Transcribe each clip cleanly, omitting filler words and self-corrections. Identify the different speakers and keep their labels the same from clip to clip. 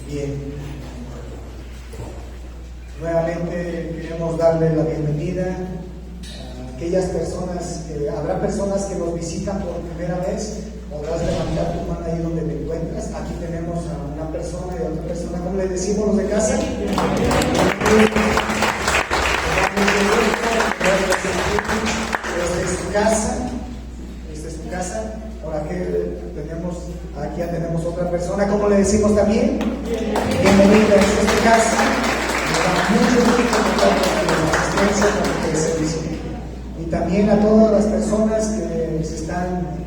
Speaker 1: Bien. Nuevamente queremos darle la bienvenida a aquellas personas, habrá personas que nos visitan por primera vez. Podrás levantar tu mano ahí donde te encuentras. Aquí tenemos a una persona y a otra persona. ¿Cómo le decimos los de casa? Desde su casa. Desde su casa. Ahora que tenemos, aquí ya tenemos otra persona. ¿Cómo le decimos también? Bienvenida a esta casa. Nos da mucho gusto contar con la asistencia con el servicio. Y también a todas las personas que se están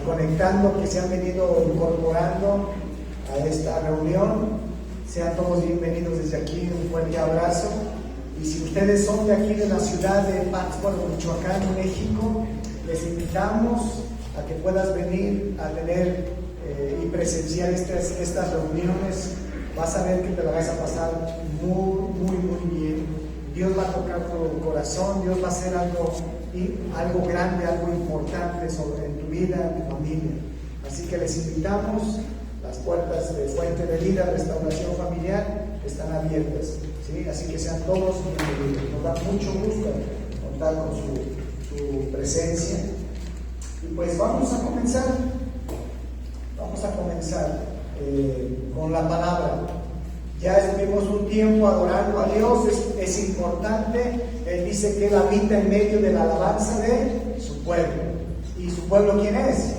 Speaker 1: conectando, que se han venido incorporando a esta reunión. Sean todos bienvenidos desde aquí, un fuerte abrazo. Y si ustedes son de aquí de la ciudad de Pátzcuaro, Michoacán, México, les invitamos a que puedas venir a tener y presenciar estas reuniones. Vas a ver que te la vas a pasar muy bien. Dios va a tocar tu corazón, Dios va a hacer algo grande, algo importante en tu vida, en tu familia. Así que les invitamos. Las puertas de Fuente de Vida, Restauración Familiar, están abiertas, ¿sí? Así que sean todos bienvenidos. Nos da mucho gusto contar con su presencia. Y pues vamos a comenzar con la palabra. Ya estuvimos un tiempo adorando a Dios, es importante. Él dice que Él habita en medio de la alabanza de su pueblo. ¿Y su pueblo quién es?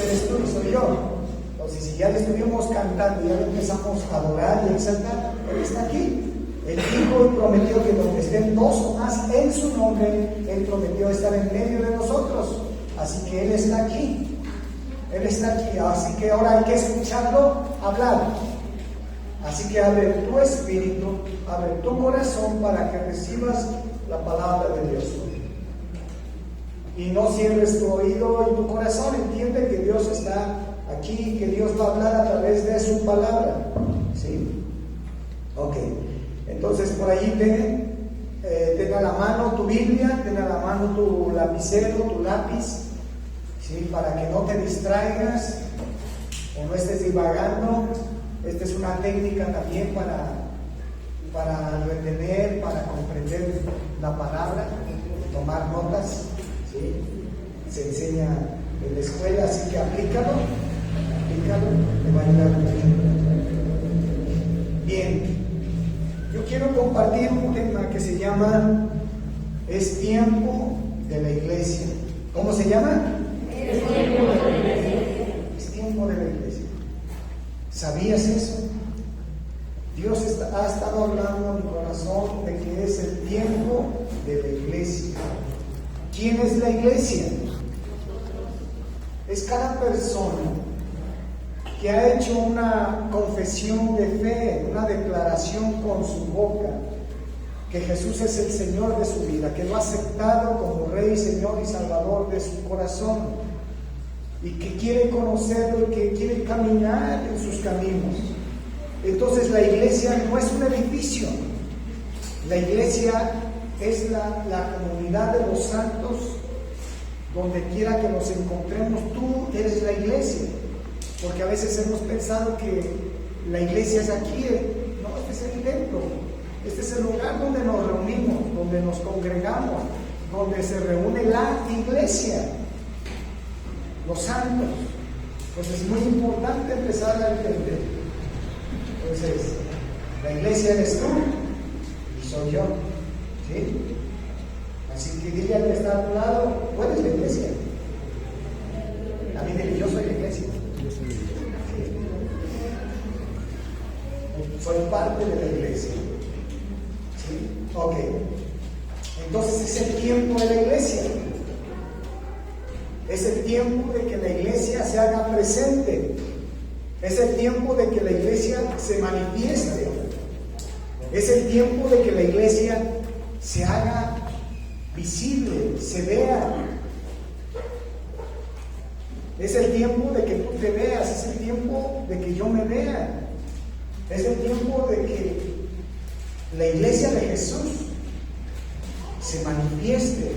Speaker 1: Eres tú y soy yo. Entonces, si ya le estuvimos cantando, ya le empezamos a adorar y a exaltar, Él está aquí. Él dijo y prometió que donde estén dos o más en su nombre, Él prometió estar en medio de nosotros. Así que Él está aquí. Él está aquí. Así que ahora hay que escucharlo hablar. Así que abre tu espíritu, abre tu corazón para que recibas la palabra de Dios. Y no cierres tu oído y tu corazón. Entiende que Dios está aquí, que Dios va a hablar a través de su palabra. ¿Sí? Ok. Entonces por allí ten a la mano tu Biblia, ten a la mano tu lapicero, tu lápiz, ¿sí? Para que no te distraigas o no estés divagando. Esta es una técnica también para retener, para comprender la palabra, tomar notas, ¿sí? Se enseña en la escuela, así que aplícalo, te va a ayudar mucho. Bien, yo quiero compartir un tema que se llama Es tiempo de la iglesia. ¿Cómo se llama?
Speaker 2: Es tiempo de la iglesia.
Speaker 1: Es tiempo de la iglesia. ¿Sabías eso? Dios ha estado hablando a mi corazón de que es el tiempo de la iglesia. ¿Quién es la iglesia? Es cada persona que ha hecho una confesión de fe, una declaración con su boca, que Jesús es el Señor de su vida, que lo ha aceptado como Rey, Señor y Salvador de su corazón, y que quiere conocerlo y que quiere caminar en sus caminos. Entonces la iglesia no es un edificio, la iglesia es la comunidad de los santos. Donde quiera que nos encontremos, tú eres la iglesia. Porque a veces hemos pensado que la iglesia es aquí. No, este es el templo. Este es el lugar donde nos reunimos, donde nos congregamos, donde se reúne la iglesia, los santos. Pues es muy importante empezar a entender. Entonces, la iglesia eres tú y soy yo. ¿Sí? Así que dile al que está a tu lado, tú eres la iglesia. También dile, yo soy la iglesia. Soy parte de la iglesia. ¿Sí? Ok. Entonces es el tiempo de la iglesia. Es el tiempo de que la iglesia se haga presente. Es el tiempo de que la iglesia se manifieste. Es el tiempo de que la iglesia se haga visible, se vea. Es el tiempo de que tú te veas, es el tiempo de que yo me vea. Es el tiempo de que la iglesia de Jesús se manifieste.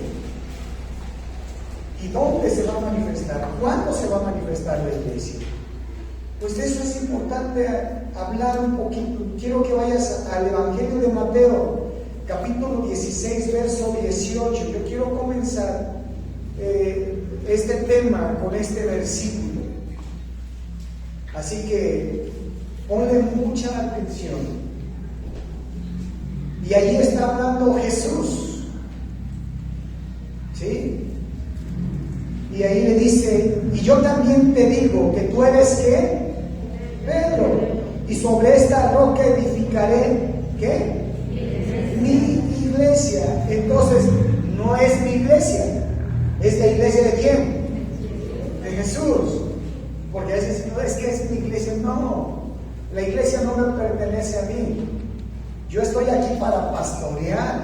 Speaker 1: ¿Y dónde se va a manifestar? ¿Cuándo se va a manifestar la iglesia? Pues eso es importante hablar un poquito. Quiero que vayas al Evangelio de Mateo, capítulo 16, verso 18. Yo quiero comenzar este tema con este versículo. Así que ponle mucha atención. Y ahí está hablando Jesús, ¿sí? Y ahí le dice: y yo también te digo que tú eres ¿qué? Pedro, y sobre esta roca edificaré ¿qué? Mi iglesia. Entonces no es mi iglesia, es la iglesia de quién? De Jesús. Porque a veces no es que es mi iglesia. No, la iglesia no me pertenece a mí. Yo estoy aquí para pastorear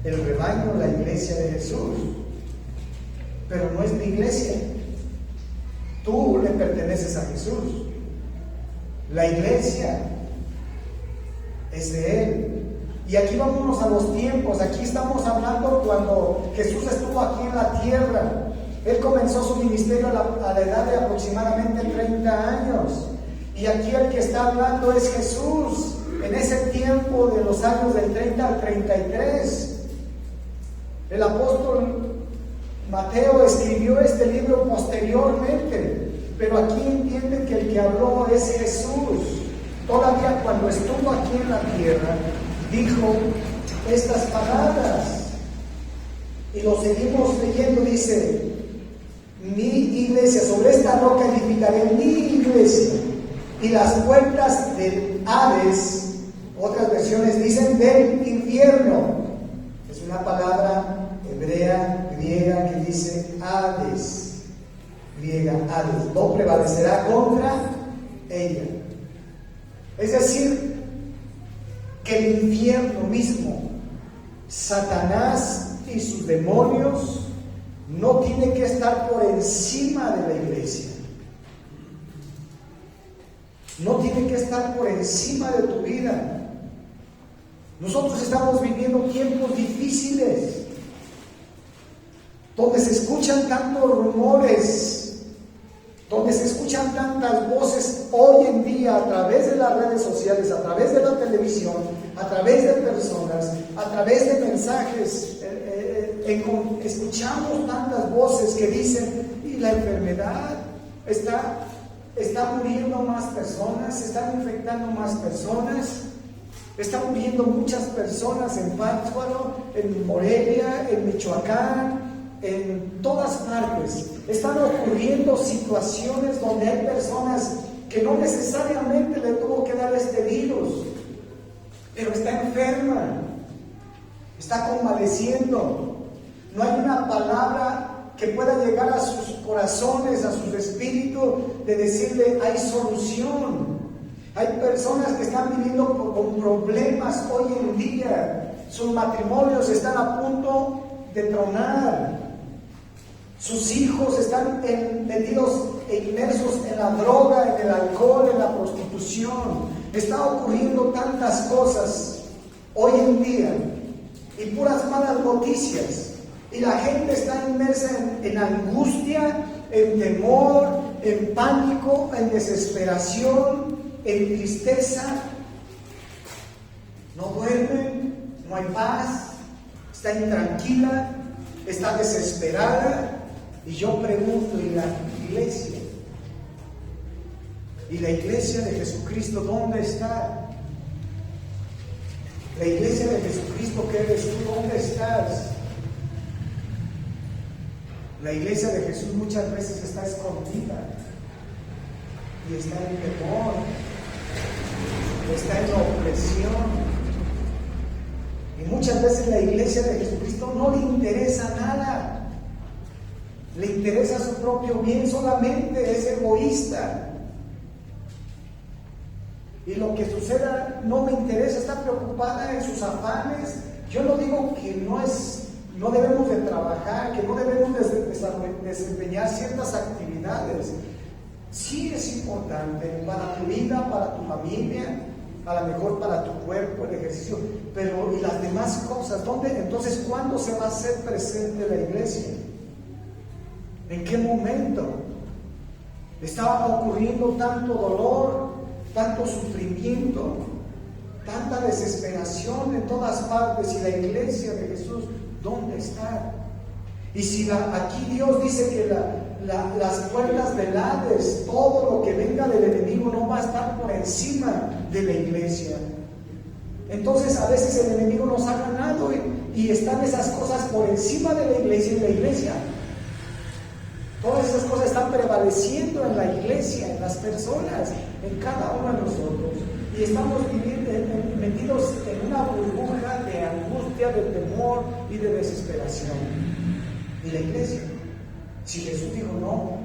Speaker 1: el rebaño, la iglesia de Jesús, pero no es mi iglesia. Tú le perteneces a Jesús. La iglesia es de Él. Y aquí vámonos a los tiempos. Aquí estamos hablando cuando Jesús estuvo aquí en la tierra. Él comenzó su ministerio a la edad de aproximadamente 30 años. Y aquí el que está hablando es Jesús, en ese tiempo de los años del 30 al 33. El apóstol Mateo escribió este libro posteriormente, pero aquí entienden que el que habló es Jesús. Todavía cuando estuvo aquí en la tierra, dijo estas palabras. Y lo seguimos leyendo, dice: mi iglesia, sobre esta roca edificaré mi iglesia, y las puertas del Hades, otras versiones dicen del infierno. Es una palabra hebrea, griega, que dice Hades, griega Hades, no prevalecerá contra ella. Es decir, que el infierno mismo, Satanás y sus demonios, no tiene que estar por encima de la iglesia. No tiene que estar por encima de tu vida. Nosotros estamos viviendo tiempos difíciles, donde se escuchan tantos rumores, donde se escuchan tantas voces hoy en día a través de las redes sociales, a través de la televisión, a través de personas, a través de mensajes. Escuchamos tantas voces que dicen: y la enfermedad está muriendo más personas, se están infectando más personas, están muriendo muchas personas en Pátzcuaro, en Morelia, en Michoacán, en todas partes. Están ocurriendo situaciones donde hay personas que no necesariamente le tuvo que dar este virus, pero está enferma, está convaleciendo. No hay una palabra que pueda llegar a sus corazones, a sus espíritus, de decirle: hay solución. Hay personas que están viviendo con problemas hoy en día. Sus matrimonios están a punto de tronar. Sus hijos están metidos e inmersos en la droga, en el alcohol, en la prostitución. Está ocurriendo tantas cosas hoy en día, y puras malas noticias. Y la gente está inmersa en angustia, en temor, en pánico, en desesperación, en tristeza. No duermen, no hay paz, está intranquila, está desesperada. Y yo pregunto: ¿y la iglesia? ¿Y la iglesia de Jesucristo dónde está? La iglesia de Jesucristo que eres tú, ¿dónde estás? La iglesia de Jesús muchas veces está escondida y está en temor, está en opresión. Y muchas veces la iglesia de Jesucristo no le interesa nada, le interesa su propio bien, solamente es egoísta. Y lo que suceda no me interesa, está preocupada en sus afanes. Yo no digo que no debemos de trabajar, que no debemos de desempeñar ciertas actividades. Sí es importante para tu vida, para tu familia, a lo mejor para tu cuerpo, el ejercicio, pero ¿y las demás cosas? ¿Dónde? Entonces, ¿cuándo se va a hacer presente la iglesia? ¿En qué momento? Estaba ocurriendo tanto dolor, tanto sufrimiento, tanta desesperación en todas partes. Y la iglesia de Jesús, ¿dónde está? Y si aquí Dios dice que las puertas del Hades, todo lo que venga del enemigo no va a estar por encima de la iglesia. Entonces a veces el enemigo nos ha ganado y están esas cosas por encima de la iglesia, y la iglesia. Todas esas cosas están prevaleciendo en la iglesia, en las personas, en cada uno de nosotros. Y estamos viviendo, metidos en una burbuja de angustia, de temor y de desesperación. Y la iglesia, si Jesús dijo no,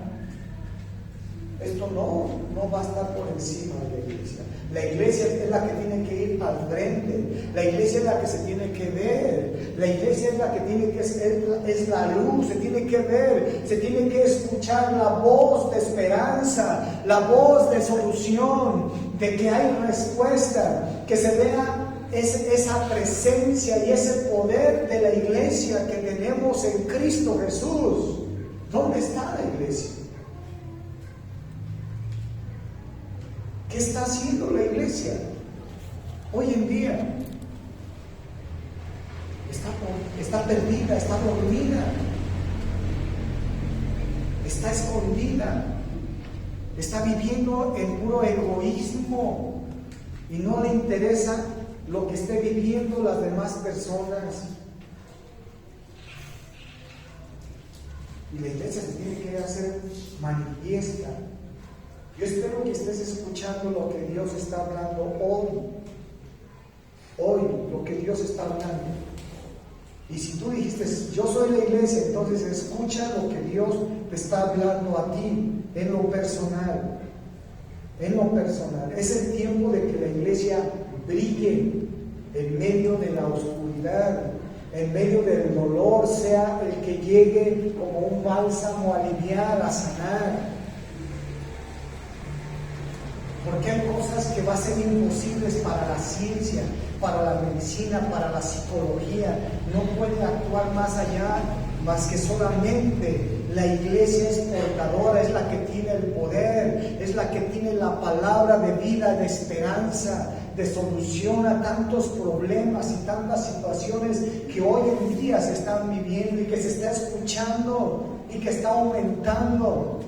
Speaker 1: esto no va a estar por encima de la iglesia. La iglesia es la que tiene que ir al frente. La iglesia es la que se tiene que ver. La iglesia es la que tiene que es la luz. Se tiene que ver, se tiene que escuchar la voz de esperanza, la voz de solución, de que hay respuesta, que se vea esa presencia y ese poder de la iglesia que tenemos en Cristo Jesús. ¿Dónde está la iglesia? ¿Qué está haciendo la iglesia hoy en día? Está perdida, está dormida, está escondida, está viviendo en puro egoísmo y no le interesa lo que esté viviendo las demás personas. Y la iglesia se tiene que hacer manifiesta. Yo espero que estés escuchando lo que Dios está hablando hoy, lo que Dios está hablando. Y si tú dijiste, yo soy la iglesia, entonces escucha lo que Dios te está hablando a ti, en lo personal. En lo personal. Es el tiempo de que la iglesia brille en medio de la oscuridad, en medio del dolor, sea el que llegue como un bálsamo a aliviar, a sanar. Porque hay cosas que van a ser imposibles para la ciencia, para la medicina, para la psicología. No puede actuar más allá, más que solamente la iglesia es portadora, es la que tiene el poder, es la que tiene la palabra de vida, de esperanza, de solución a tantos problemas y tantas situaciones que hoy en día se están viviendo y que se está escuchando y que está aumentando.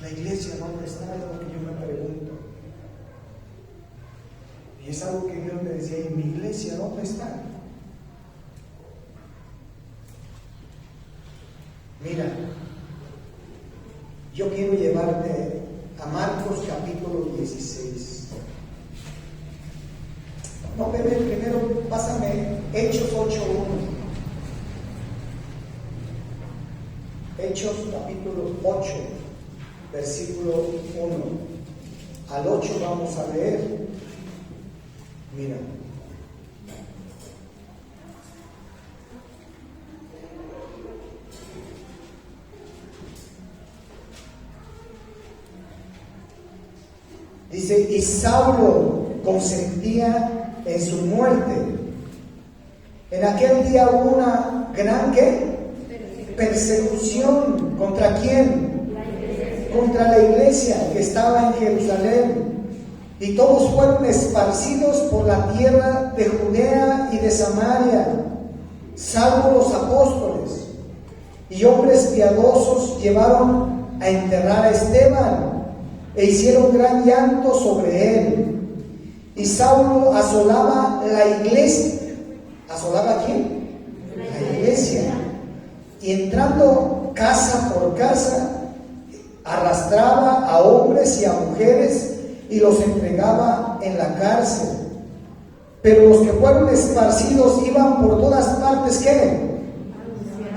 Speaker 1: La iglesia, ¿dónde está? Es lo que yo me pregunto. Y es algo que Dios me decía, ¿y mi iglesia dónde está? Mira, yo quiero llevarte a Marcos capítulo 16. No, bebé, primero pásame Hechos 8:1. Hechos capítulo 8. Versículo 1 al 8 vamos a leer. Mira. Dice, y Saulo consentía en su muerte. En aquel día hubo una gran ¿qué? Persecución. ¿Contra quién? Contra la iglesia que estaba en Jerusalén, y todos fueron esparcidos por la tierra de Judea y de Samaria, salvo los apóstoles, y hombres piadosos llevaron a enterrar a Esteban, e hicieron gran llanto sobre él. Y Saulo asolaba la iglesia. ¿Asolaba a quién? La iglesia. Y entrando casa por casa, arrastraba a hombres y a mujeres y los entregaba en la cárcel. Pero los que fueron esparcidos iban por todas partes, ¿qué?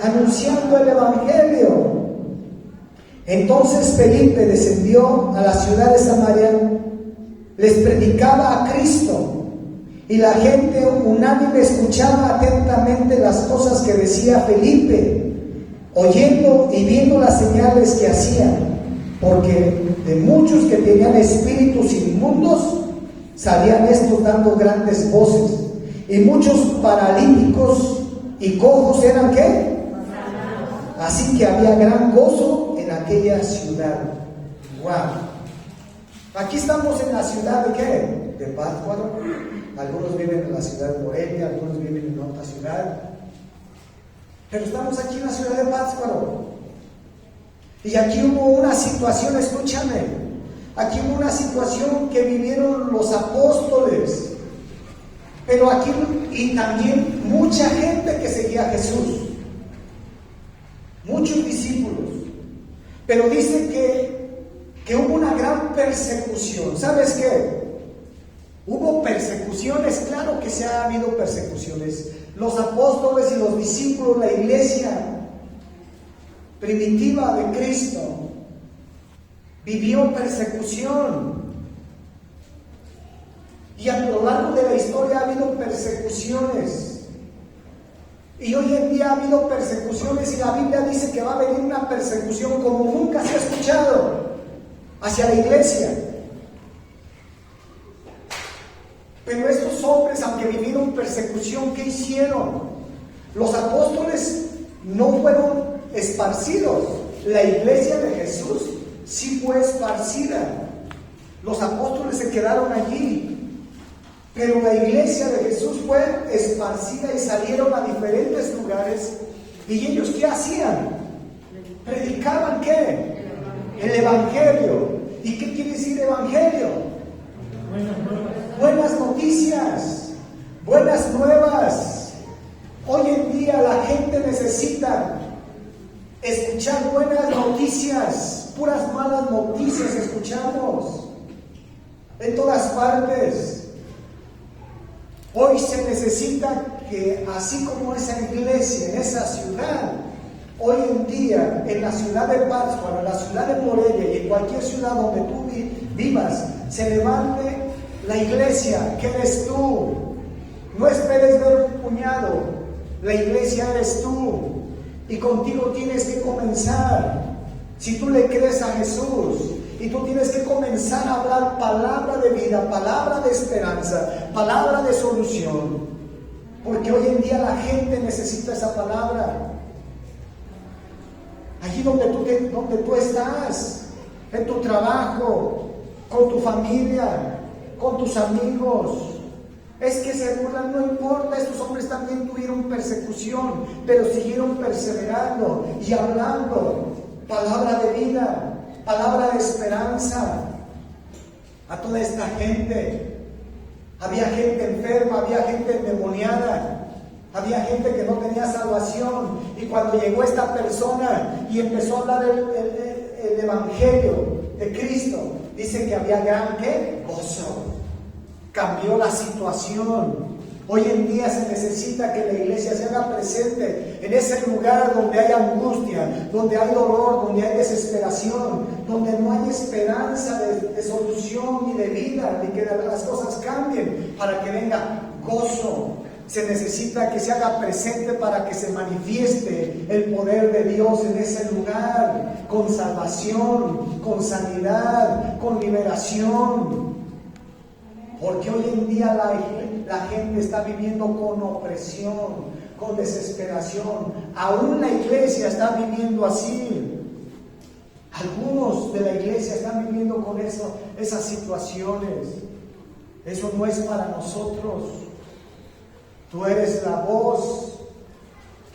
Speaker 1: Anunciando el evangelio. Entonces Felipe descendió a la ciudad de Samaria, les predicaba a Cristo, y la gente unánime escuchaba atentamente las cosas que decía Felipe, oyendo y viendo las señales que hacían. Porque de muchos que tenían espíritus inmundos, salían estos dando grandes voces, y muchos paralíticos y cojos eran ¿qué? Así que había gran gozo en aquella ciudad. ¡Wow! Aquí estamos en la ciudad de ¿qué? De Pátzcuaro. Algunos viven en la ciudad de Morelia, algunos viven en otra ciudad. Pero estamos aquí en la ciudad de Pátzcuaro. Y aquí hubo una situación, escúchame, aquí hubo una situación que vivieron los apóstoles. Pero aquí, y también mucha gente que seguía a Jesús. Muchos discípulos. Pero dice que hubo una gran persecución. ¿Sabes qué? Hubo persecuciones, claro que se ha habido persecuciones. Los apóstoles y los discípulos, la iglesia primitiva de Cristo, vivió persecución. Y a lo largo de la historia ha habido persecuciones. Y hoy en día ha habido persecuciones y la Biblia dice que va a venir una persecución como nunca se ha escuchado hacia la iglesia. Pero estos hombres, aunque vivieron persecución, ¿qué hicieron? Los apóstoles no fueron esparcidos. La iglesia de Jesús sí fue esparcida. Los apóstoles se quedaron allí. Pero la iglesia de Jesús fue esparcida y salieron a diferentes lugares. ¿Y ellos qué hacían? ¿Predicaban qué? El evangelio. ¿Y qué quiere decir evangelio? Buenas noticias, buenas nuevas. Hoy en día la gente necesita escuchar buenas noticias. Puras malas noticias escuchamos en todas partes. Hoy se necesita que, así como esa iglesia, en esa ciudad, hoy en día, en la ciudad de Pátzcuaro, en la ciudad de Morelia y en cualquier ciudad donde tú vivas, se levante la iglesia, que eres tú. No esperes ver un puñado, la iglesia eres tú. Y contigo tienes que comenzar. Si tú le crees a Jesús, y tú tienes que comenzar a hablar palabra de vida, palabra de esperanza, palabra de solución. Porque hoy en día la gente necesita esa palabra. Allí donde tú estás, en tu trabajo, con tu familia, con tus amigos. Es que se burlan, no importa, estos hombres también tuvieron persecución, pero siguieron perseverando y hablando palabra de vida, palabra de esperanza a toda esta gente. Había gente enferma, había gente endemoniada, había gente que no tenía salvación. Y cuando llegó esta persona y empezó a hablar el evangelio de Cristo, dice que había gran ¿qué? Gozo. Cambió la situación. Hoy en día se necesita que la iglesia se haga presente en ese lugar donde hay angustia, donde hay dolor, donde hay desesperación, donde no hay esperanza de solución ni de vida, ni que las cosas cambien, para que venga gozo. Se necesita que se haga presente para que se manifieste el poder de Dios en ese lugar, con salvación, con sanidad, con liberación. Porque hoy en día la gente está viviendo con opresión, con desesperación. Aún la iglesia está viviendo así. Algunos de la iglesia están viviendo con esas situaciones. Eso no es para nosotros. Tú eres la voz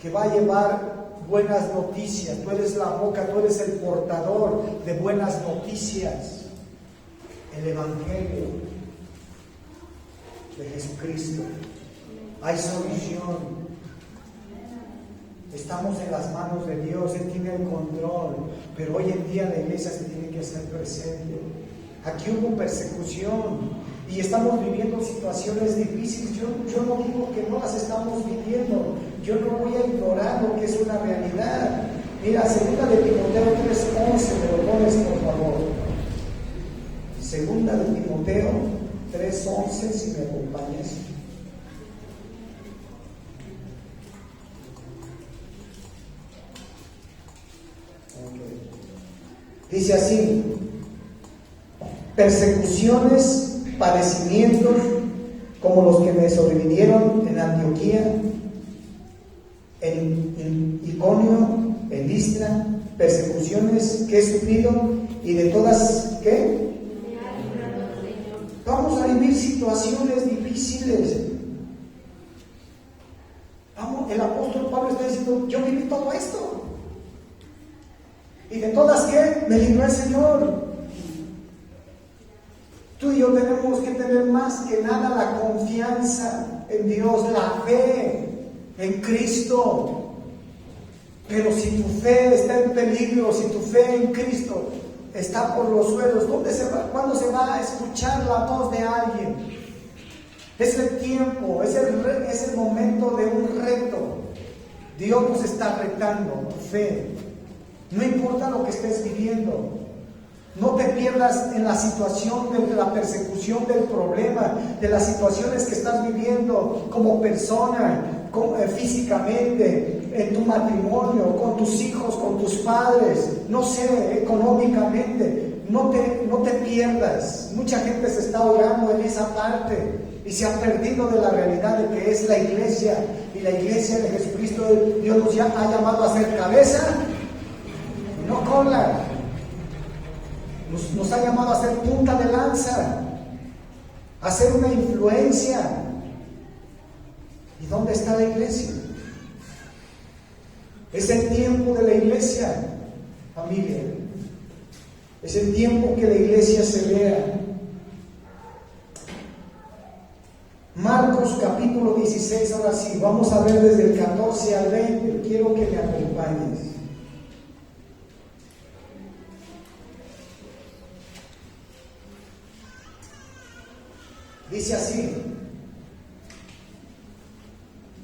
Speaker 1: que va a llevar buenas noticias. Tú eres la boca, tú eres el portador de buenas noticias. El evangelio de Jesucristo. Hay solución. Estamos en las manos de Dios, Él tiene el control, pero hoy en día la iglesia se tiene que hacer presente. Aquí hubo persecución y estamos viviendo situaciones difíciles. Yo no digo que no las estamos viviendo, yo no voy a ignorar lo que es una realidad. Mira, 2 de Timoteo 3:11, me lo pones por favor. 2 de Timoteo 3:11, si me acompañas. Okay. Dice así: persecuciones, padecimientos, como los que me sobrevinieron en Antioquía, en Iconio, en Listra persecuciones que he sufrido y de todas, ¿qué? Vamos a vivir situaciones difíciles. Vamos, el apóstol Pablo está diciendo, yo viví todo esto. Y de todas, ¿qué? Me libró el Señor. Tú y yo tenemos que tener más que nada la confianza en Dios, la fe en Cristo. Pero si tu fe está en peligro, si tu fe en Cristo está por los suelos, ¿cuándo se va a escuchar la voz de alguien? Es el tiempo, es el momento de un reto. Dios nos está retando tu fe. No importa lo que estés viviendo. No te pierdas en la situación de la persecución, del problema, de las situaciones que estás viviendo como persona, físicamente, en tu matrimonio, con tus hijos, con tus padres, no sé, económicamente. No te pierdas. Mucha gente se está ahogando en esa parte y se ha perdido de la realidad de que es la iglesia. Y la iglesia de Jesucristo, Dios nos ha llamado a ser cabeza, no cola. Nos ha llamado a ser punta de lanza, a ser una influencia. ¿Y dónde está la iglesia? Es el tiempo de la iglesia, familia. Es el tiempo que la iglesia se vea. Marcos capítulo 16, ahora sí, vamos a ver desde el 14 al 20. Quiero que me acompañes. Dice así,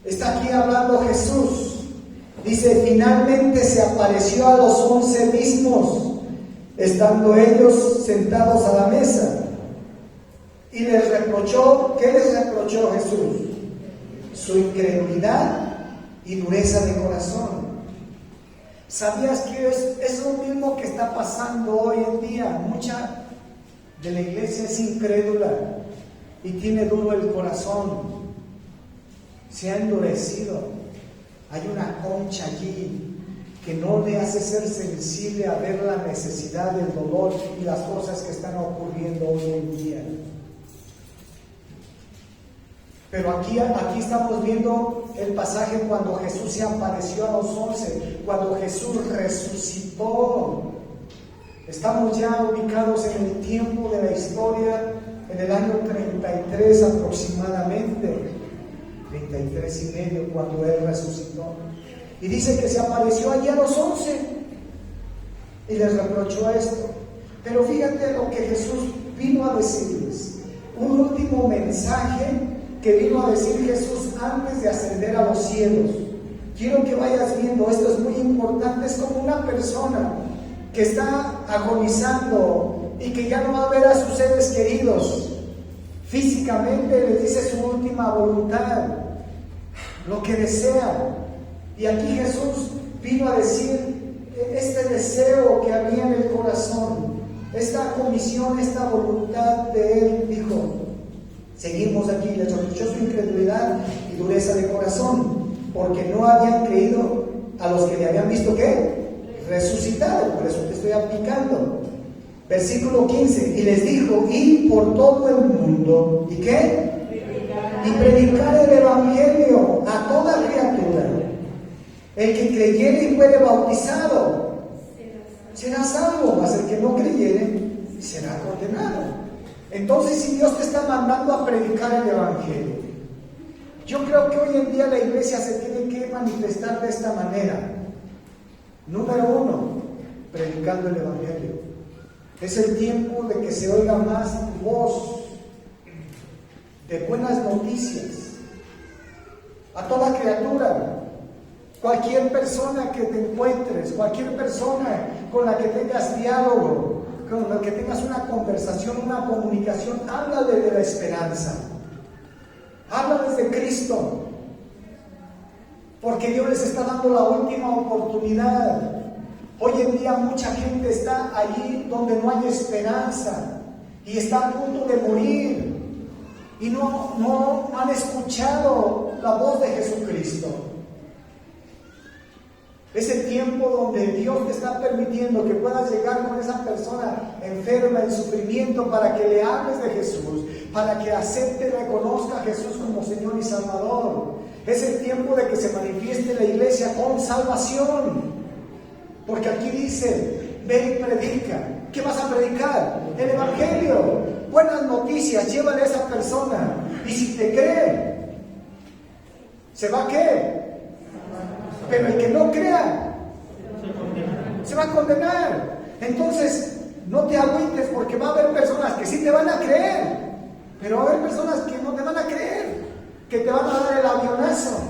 Speaker 1: está aquí hablando Jesús, dice, finalmente se apareció a los 11 mismos, estando ellos sentados a la mesa, y les reprochó, ¿qué les reprochó Jesús? Su incredulidad y dureza de corazón. ¿Sabías que es lo mismo que está pasando hoy en día? Mucha de la iglesia es incrédula y tiene duro el corazón, se ha endurecido. Hay una concha allí que no le hace ser sensible a ver la necesidad, el dolor y las cosas que están ocurriendo hoy en día. Pero aquí estamos viendo el pasaje cuando Jesús se apareció a los 11, cuando Jesús resucitó. Estamos ya ubicados en el tiempo de la historia, en el año 33 aproximadamente, 33 y medio, cuando Él resucitó. Y dice que se apareció allí a los 11 y les reprochó esto. Pero fíjate lo que Jesús vino a decirles, un último mensaje que vino a decir Jesús antes de ascender a los cielos. Quiero que vayas viendo, esto es muy importante, es como una persona que está agonizando y que ya no va a ver a sus seres queridos. Físicamente les dice su última voluntad, lo que desea. Y aquí Jesús vino a decir este deseo que había en el corazón, esta comisión, esta voluntad de Él. Dijo, seguimos aquí, les reprochó su incredulidad y dureza de corazón, porque no habían creído a los que le habían visto, ¿qué? Resucitado. Por eso te estoy aplicando. Versículo 15, y les dijo, id por todo el mundo, ¿y qué? Y predicar el evangelio a toda criatura. El que creyere y fuere bautizado será salvo, mas el que no creyere será condenado. Entonces, si Dios te está mandando a predicar el evangelio, yo creo que hoy en día la iglesia se tiene que manifestar de esta manera. Número 1, predicando el evangelio. Es el tiempo de que se oiga más voz de buenas noticias a toda criatura, cualquier persona que te encuentres, cualquier persona con la que tengas diálogo, con la que tengas una conversación, una comunicación, háblale de la esperanza, háblales de Cristo, porque Dios les está dando la última oportunidad. Hoy en día mucha gente está allí donde no hay esperanza y está a punto de morir y no han escuchado la voz de Jesucristo. Es el tiempo donde Dios te está permitiendo que puedas llegar con esa persona enferma, en sufrimiento, para que le hables de Jesús, para que acepte y reconozca a Jesús como Señor y Salvador. Es el tiempo de que se manifieste la iglesia con salvación. Porque aquí dice, ve y predica. ¿Qué vas a predicar? El Evangelio. Buenas noticias, llévale a esa persona. Y si te cree, ¿se va a qué? Pero el que no crea, se va a condenar. Entonces, no te agüites, porque va a haber personas que sí te van a creer, pero va a haber personas que no te van a creer, que te van a dar el avionazo.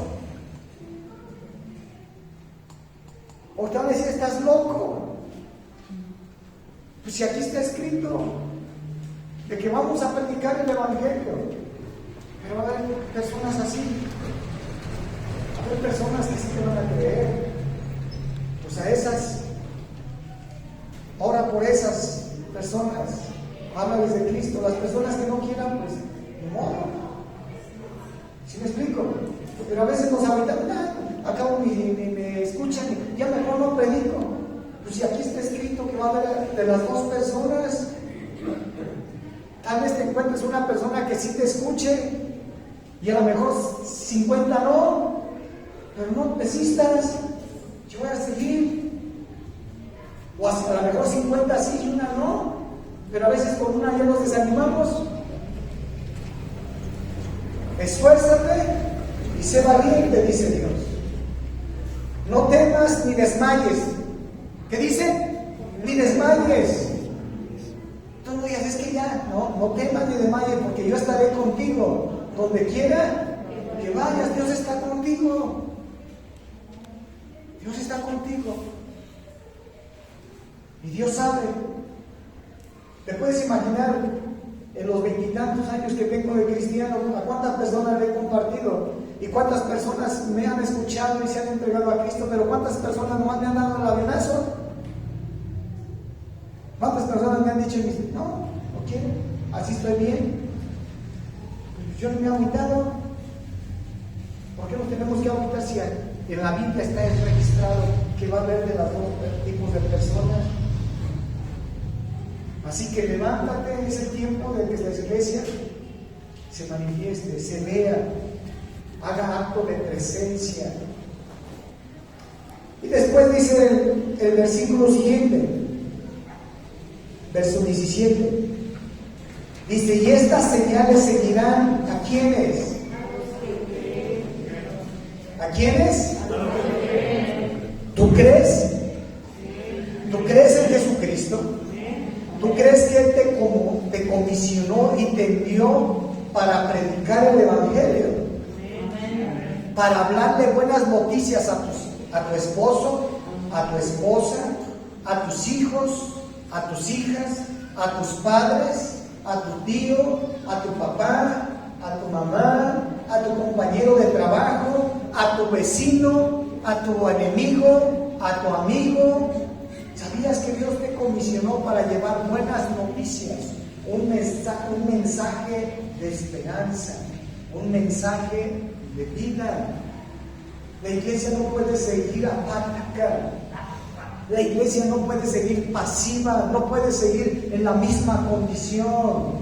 Speaker 1: O te van a decir, estás loco. Pues si aquí está escrito de que vamos a predicar el Evangelio, pero va a haber personas así. Hay personas que sí te van a creer. Pues a esas, ora por esas personas, háblales de Cristo. Las personas que no quieran, pues, ni modo. ¿Sí me explico? Pero a veces nos habitan, acabo ni me escuchan, ya mejor no predico. Pues si aquí está escrito que va a haber de las dos personas, tal vez te encuentres una persona que sí te escuche y a lo mejor 50 no. Pero no desistas, yo voy a seguir. O a lo mejor 50 sí y una no. Pero a veces con una ya nos desanimamos. Esfuérzate y sé valiente, dice Dios. No temas ni desmayes. ¿Qué dice? Ni desmayes. Tú no digas, es que ya, no temas ni desmayes, porque yo estaré contigo. Donde quiera que vayas, Dios está contigo. Dios está contigo. Y Dios sabe. ¿Te puedes imaginar en los 20 y tantos años que tengo de cristiano, a cuántas personas le he compartido? Y cuántas personas me han escuchado y se han entregado a Cristo, pero cuántas personas no me han dado el avionazo. ¿Cuántas personas me han dicho, no quiero, así estoy bien? Yo no me he agüitado. ¿Por qué nos tenemos que agüitar si en la Biblia está registrado que va a haber de los dos tipos de personas? Así que levántate, es el tiempo de que la iglesia se manifieste, se vea, haga acto de presencia. Y después dice el versículo siguiente, verso 17, dice, y estas señales seguirán ¿a quiénes? ¿A quiénes? ¿Tú crees? ¿Tú crees en Jesucristo? ¿Tú crees que Él te comisionó y te envió para predicar el Evangelio? Para hablarle buenas noticias a tu esposo, a tu esposa, a tus hijos, a tus hijas, a tus padres, a tu tío, a tu papá, a tu mamá, a tu compañero de trabajo, a tu vecino, a tu enemigo, a tu amigo. ¿Sabías que Dios te comisionó para llevar buenas noticias? Un mensaje de esperanza, un mensaje de vida. La iglesia no puede seguir apática. La iglesia no puede seguir pasiva, no puede seguir en la misma condición.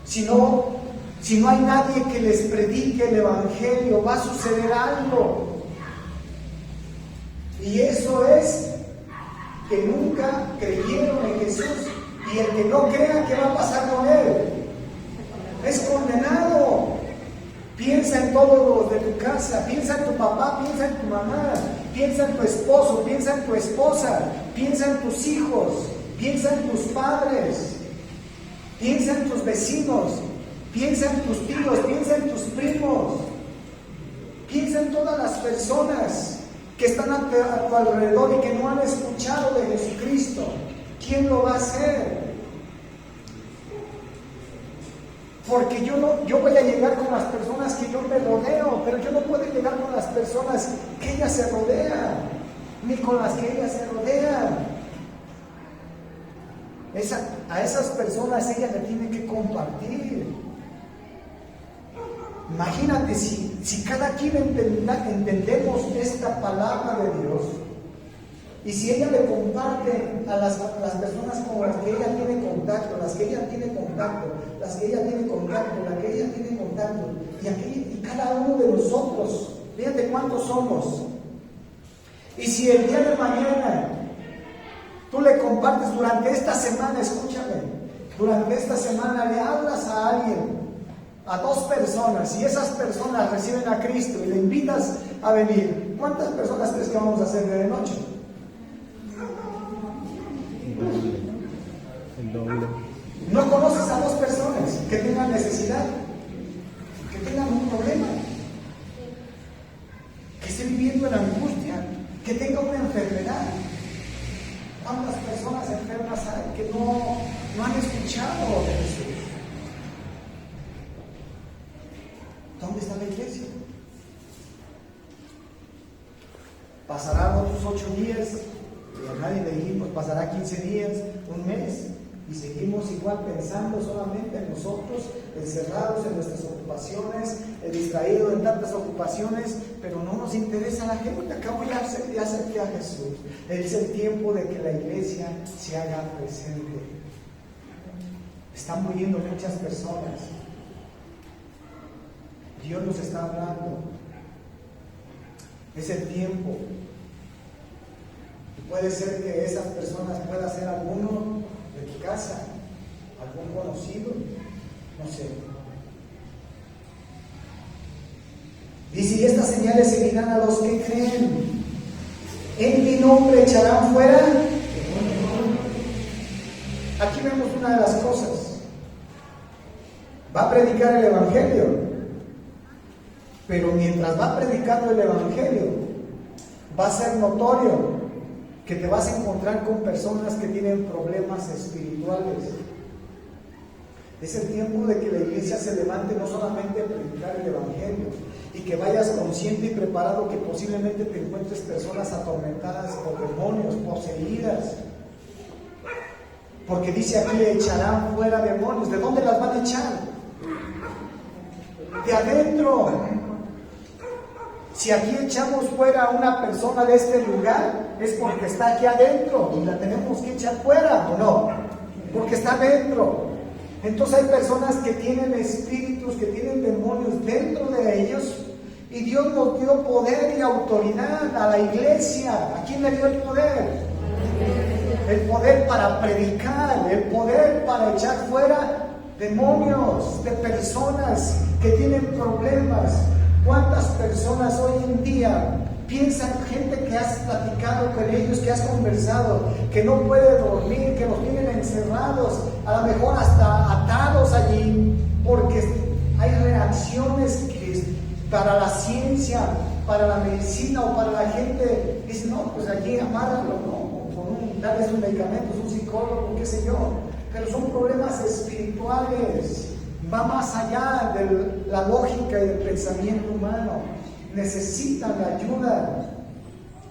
Speaker 1: Si no hay nadie que les predique el Evangelio, va a suceder algo. Y eso es que nunca creyeron en Jesús. Y el que no crea, ¿qué va a pasar con él? Es condenado. Piensa en todos los de tu casa, piensa en tu papá, piensa en tu mamá, piensa en tu esposo, piensa en tu esposa, piensa en tus hijos, piensa en tus padres, piensa en tus vecinos, piensa en tus tíos, piensa en tus primos, piensa en todas las personas que están a tu alrededor y que no han escuchado de Jesucristo. ¿Quién lo va a hacer? Porque yo voy a llegar con las personas que yo me rodeo, pero yo no puedo llegar con las personas que ella se rodea, ni con las que ella se rodea. A esas personas ella le tiene que compartir. Imagínate si cada quien entendemos esta palabra de Dios, y si ella le comparte a las personas con las que ella tiene contacto, las que ella tiene contacto, las que ella tiene contacto, la que ella tiene contacto, y cada uno de nosotros, fíjate cuántos somos. Y si el día de mañana tú le compartes durante esta semana, escúchame, durante esta semana le hablas a alguien, a 2 personas, y esas personas reciben a Cristo y le invitas a venir, ¿cuántas personas crees que vamos a hacer de noche?
Speaker 3: El doble.
Speaker 1: No conoces a 2 personas que tengan necesidad, que tengan un problema, que estén viviendo en angustia, que tengan una enfermedad. ¿Cuántas personas enfermas hay que no han escuchado de Jesús? ¿Dónde está la iglesia? Pasarán otros 8 días, y a nadie le dijimos, pasará 15 días, un mes, y seguimos igual pensando solamente en nosotros, encerrados en nuestras ocupaciones, distraídos en tantas ocupaciones, pero no nos interesa la gente. Acabo ya acepté a Jesús. Es el tiempo de que la iglesia se haga presente. Están muriendo muchas personas. Dios nos está hablando. Es el tiempo. Puede ser que esas personas pueda ser alguno de tu casa, algún conocido, no sé. Dice, y estas señales seguirán a los que creen. En mi nombre echarán fuera. Aquí vemos una de las cosas. Va a predicar el Evangelio, pero mientras va predicando el Evangelio, va a ser notorio que te vas a encontrar con personas que tienen problemas espirituales. Es el tiempo de que la iglesia se levante no solamente a predicar el Evangelio, y que vayas consciente y preparado que posiblemente te encuentres personas atormentadas por demonios, poseídas. Porque dice aquí, echarán fuera demonios. ¿De dónde las van a echar? De adentro. Si aquí echamos fuera a una persona de este lugar, es porque está aquí adentro y la tenemos que echar fuera, ¿o no? Porque está adentro. Entonces hay personas que tienen espíritus, que tienen demonios dentro de ellos, y Dios nos dio poder y autoridad a la iglesia. ¿A quién le dio el poder? El poder para predicar, el poder para echar fuera demonios de personas que tienen problemas. ¿Cuántas personas hoy en día piensan, gente que has platicado con ellos, que has conversado, que no puede dormir, que los tienen encerrados, a lo mejor hasta atados allí, porque hay reacciones que para la ciencia, para la medicina o para la gente, dicen, no, pues allí amárralo, ¿no? Darles un medicamento, un psicólogo, qué sé yo, pero son problemas espirituales. Va más allá de la lógica y del pensamiento humano. Necesitan la ayuda.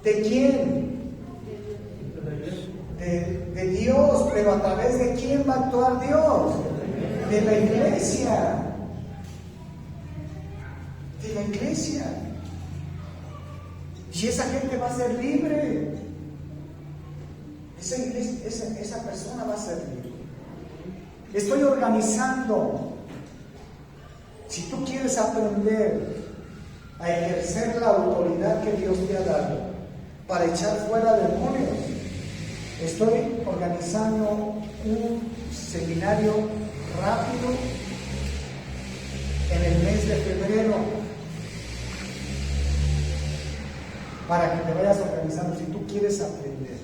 Speaker 1: ¿De quién? De Dios. ¿Pero a través de quién va a actuar Dios? De la iglesia. De la iglesia. Y esa gente va a ser libre. Esa persona va a ser libre. Estoy organizando. Si tú quieres aprender a ejercer la autoridad que Dios te ha dado para echar fuera demonios, estoy organizando un seminario rápido en el mes de febrero para que te vayas organizando. Si tú quieres aprender,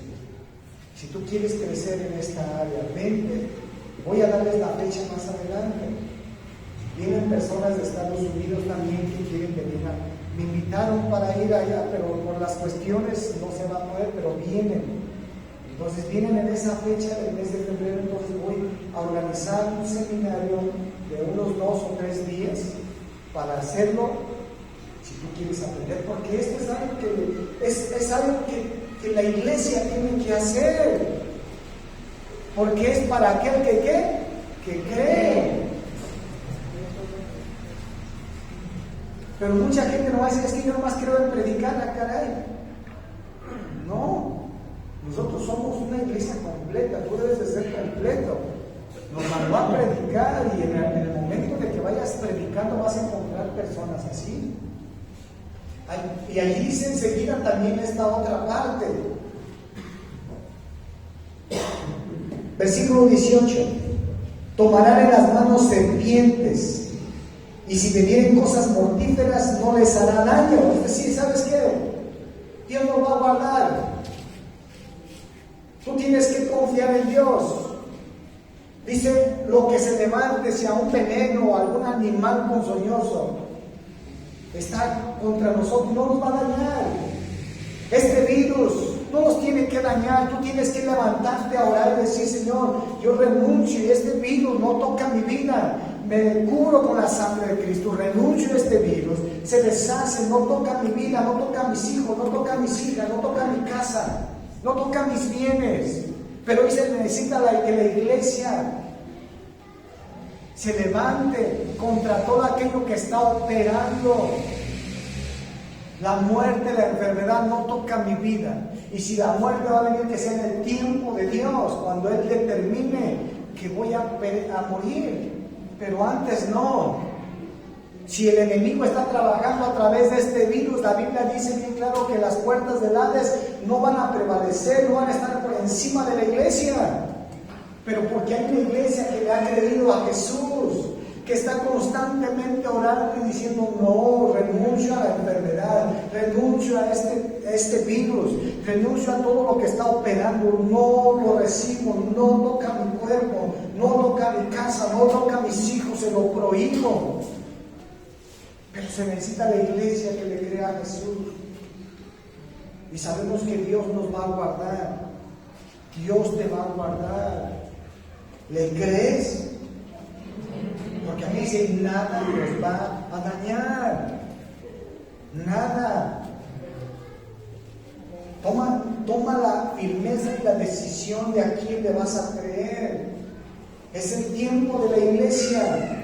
Speaker 1: si tú quieres crecer en esta área, vente. Voy a darles la fecha más adelante. Vienen personas de Estados Unidos también que quieren venir. Me invitaron para ir allá, pero por las cuestiones no se va a poder, pero vienen. Entonces vienen en esa fecha del mes de febrero. Entonces voy a organizar un seminario de unos 2 o 3 días para hacerlo, si tú quieres aprender, porque esto es algo es algo que la iglesia tiene que hacer, porque es para aquel que cree. Pero mucha gente no va a decir, es que yo nomás creo en predicar, caray. No, nosotros somos una iglesia completa, tú debes de ser completo. Nos mandó a predicar y en el momento de que vayas predicando vas a encontrar personas así. Y allí dice enseguida también esta otra parte. Versículo 18. Tomarán en las manos serpientes y si bebieren cosas mortíferas no les hará daño. Es decir, ¿sabes qué? Dios nos va a guardar. Tú tienes que confiar en Dios. Dice, lo que se levante, sea un veneno o algún animal ponzoñoso, está contra nosotros, no nos va a dañar. Este virus no nos tiene que dañar. Tú tienes que levantarte a orar y decir, Señor, yo renuncio y este virus no toca mi vida. Me curo con la sangre de Cristo, renuncio a este virus, se deshace, no toca mi vida, no toca a mis hijos, no toca a mis hijas, no toca mi casa, no toca mis bienes. Pero hoy se necesita que la iglesia se levante contra todo aquello que está operando. La muerte, la enfermedad no toca mi vida. Y si la muerte va a venir, que sea en el tiempo de Dios, cuando Él determine que voy a morir. Pero antes no. Si el enemigo está trabajando a través de este virus, la Biblia dice bien claro que las puertas del Hades no van a prevalecer, no van a estar por encima de la iglesia. Pero porque hay una iglesia que le ha creído a Jesús, que está constantemente orando y diciendo, no, renuncio a la enfermedad, renuncio a este virus, renuncio a todo lo que está operando, no lo recibo, no toca mi cuerpo, no toca mi casa, no toca a mis hijos, se lo prohíbo. Pero se necesita la iglesia que le crea a Jesús. Y sabemos que Dios nos va a guardar. Dios te va a guardar. ¿Le crees? Porque a mí dice, nada nos va a dañar. Nada. Toma la firmeza y la decisión de a quién le vas a creer. Es el tiempo de la iglesia.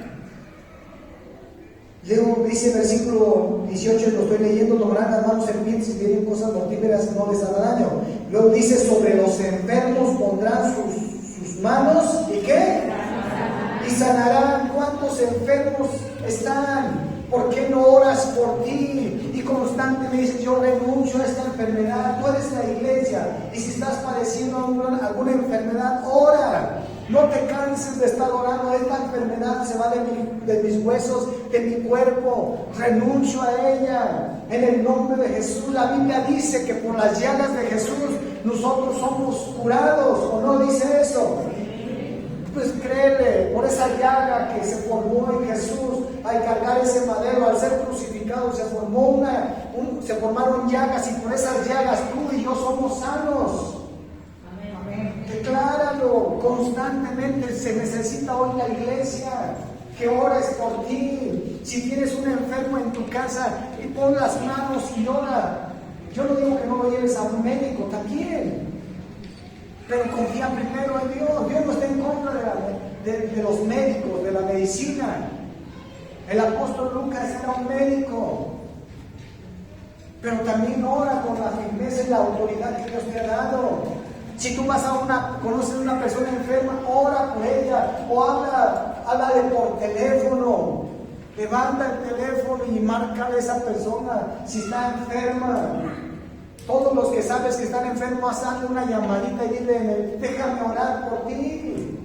Speaker 1: Luego dice el versículo 18, lo estoy leyendo, tomarán las manos serpientes y tienen cosas mortíferas, no les hará daño. Luego dice, sobre los enfermos pondrán sus manos, ¿y qué? Y sanarán. ¿Cuántos enfermos están? ¿Por qué no oras por ti? Y constantemente me dices, yo renuncio a esta enfermedad. Tú eres la iglesia. Y si estás padeciendo alguna enfermedad, ora. No te canses de estar orando. Esta enfermedad se va de mis huesos, de mi cuerpo. Renuncio a ella. En el nombre de Jesús. La Biblia dice que por las llagas de Jesús nosotros somos curados. ¿O no dice eso? Pues créele, por esa llaga que se formó en Jesús al cargar ese madero, al ser crucificado, se formaron llagas, y por esas llagas tú y yo somos sanos. Amén. Decláralo constantemente. Se necesita hoy la iglesia que ores por ti. Si tienes un enfermo en tu casa, y pon las manos y ora. Yo no digo que no lo lleves a un médico también, pero confía primero en Dios. Dios no está en contra de los médicos, de la medicina. El apóstol Lucas era un médico, pero también ora con la firmeza y la autoridad que Dios te ha dado. Si tú vas conoces a una persona enferma, ora por ella, o háblale por teléfono. Levanta el teléfono y márcale a esa persona si está enferma. Todos los que sabes que están enfermos, hazle una llamadita y dile, déjame orar por ti.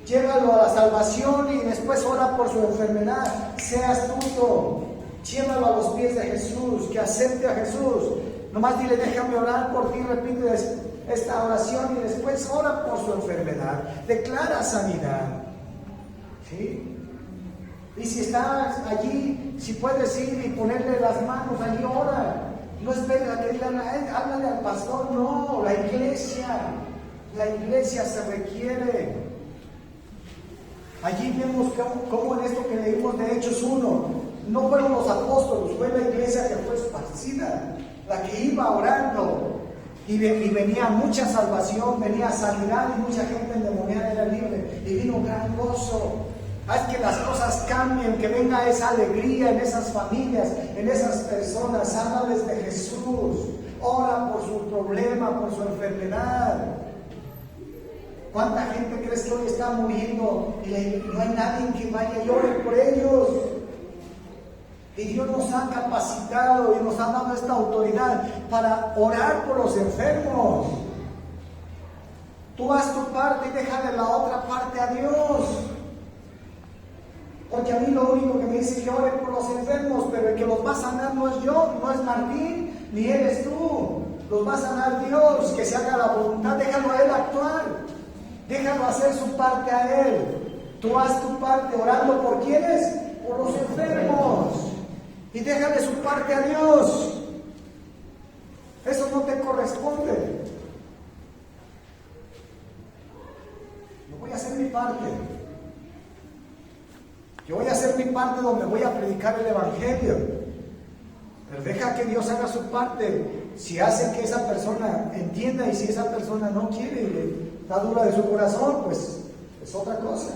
Speaker 1: Llévalo a la salvación y después ora por su enfermedad. Sea astuto. Llévalo a los pies de Jesús, que acepte a Jesús. Nomás dile, déjame orar por ti, repite esta oración y después ora por su enfermedad. Declara sanidad. ¿Sí? Y si estás allí, si puedes ir y ponerle las manos, allí ora. No esperes a que digan, háblale al pastor. No, la iglesia se requiere. Allí vemos cómo en esto que leímos de Hechos 1, no fueron los apóstoles, fue la iglesia que fue esparcida, la que iba orando, y venía mucha salvación, venía sanidad, y mucha gente endemoniada era libre, y vino gran gozo. Haz que las cosas cambien, que venga esa alegría en esas familias, en esas personas. Háblales de Jesús. Ora por su problema, por su enfermedad. ¿Cuánta gente crees que hoy está muriendo y no hay nadie que vaya y ore por ellos? Y Dios nos ha capacitado y nos ha dado esta autoridad para orar por los enfermos. Tú haz tu parte y déjale la otra parte a Dios. Porque a mí lo único que me dice que ore por los enfermos, pero el que los va a sanar no es yo, no es Martín, ni eres tú. Los va a sanar Dios, que se haga la voluntad, déjalo a Él actuar. Déjalo hacer su parte a Él. Tú haz tu parte orando por ¿quiénes? Por los enfermos. Y déjale su parte a Dios. Eso no te corresponde. Yo voy a hacer mi parte. Yo voy a hacer mi parte donde voy a predicar el Evangelio. Pero deja que Dios haga su parte. Si hace que esa persona entienda y si esa persona no quiere y está dura de su corazón, pues es otra cosa.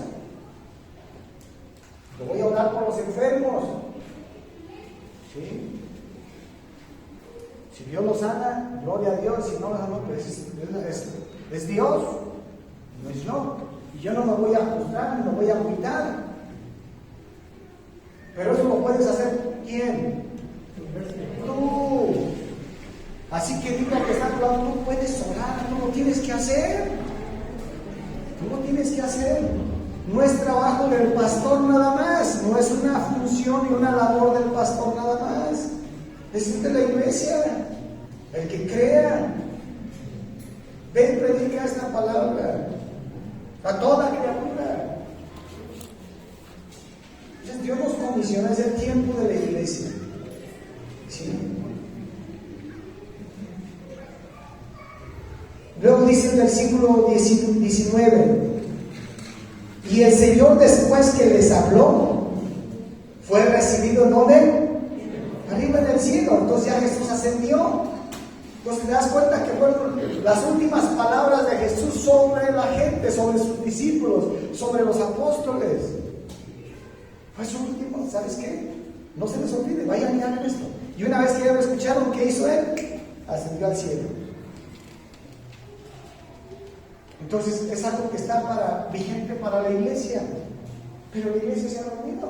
Speaker 1: Yo voy a orar por los enfermos. ¿Sí? Si Dios lo sana, gloria a Dios. Si no lo sana, pues es Dios, no es yo. Y yo no me voy a juzgar, no me voy a agüitar. Pero eso lo puedes hacer ¿quién? Tú. Así que diga que está a tu lado, tú puedes orar, tú lo tienes que hacer. Tú lo tienes que hacer. No es trabajo del pastor nada más, no es una función y una labor del pastor nada más. Es de la iglesia, el que crea. Ven, predica esta palabra a toda criatura. Entonces Dios nos comisiona, es el tiempo de la iglesia. ¿Sí? Luego dice el versículo 19: y el Señor, después que les habló, fue recibido ¿dónde? Arriba en el cielo. Entonces ya Jesús ascendió. Entonces te das cuenta que fueron las últimas palabras de Jesús sobre la gente, sobre sus discípulos, sobre los apóstoles. Fue su último. ¿Sabes qué? No se les olvide, vayan y hagan esto. Y una vez que ya lo escucharon, ¿qué hizo Él? Ascendió al cielo. Entonces es algo que está vigente para la iglesia, pero la iglesia se ha dormido.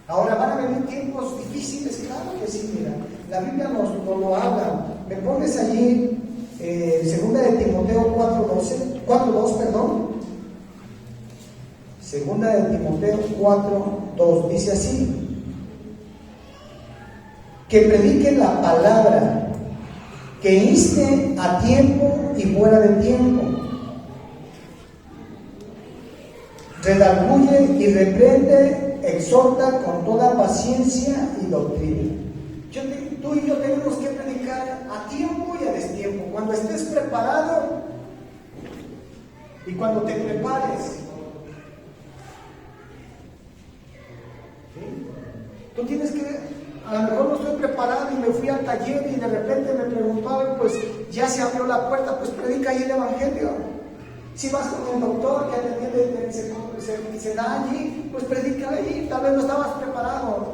Speaker 1: Ahora van a venir tiempos difíciles, claro que sí, mira, la Biblia nos lo habla. Me pones allí, segunda de Timoteo 4:2, perdón. Segunda de Timoteo 4:2, dice así: que prediquen la palabra, que inste a tiempo y fuera de tiempo, redarguye y reprende, exhorta con toda paciencia y doctrina. Tú y yo tenemos que predicar a tiempo y a destiempo, cuando estés preparado y cuando te prepares. ¿Sí? Tú tienes que, a lo mejor no estoy preparado y me fui al taller y de repente me preguntaron, pues ya se abrió la puerta, pues predica ahí el Evangelio. Si vas con el doctor que atiende, se da allí, pues predica ahí. Tal vez no estabas preparado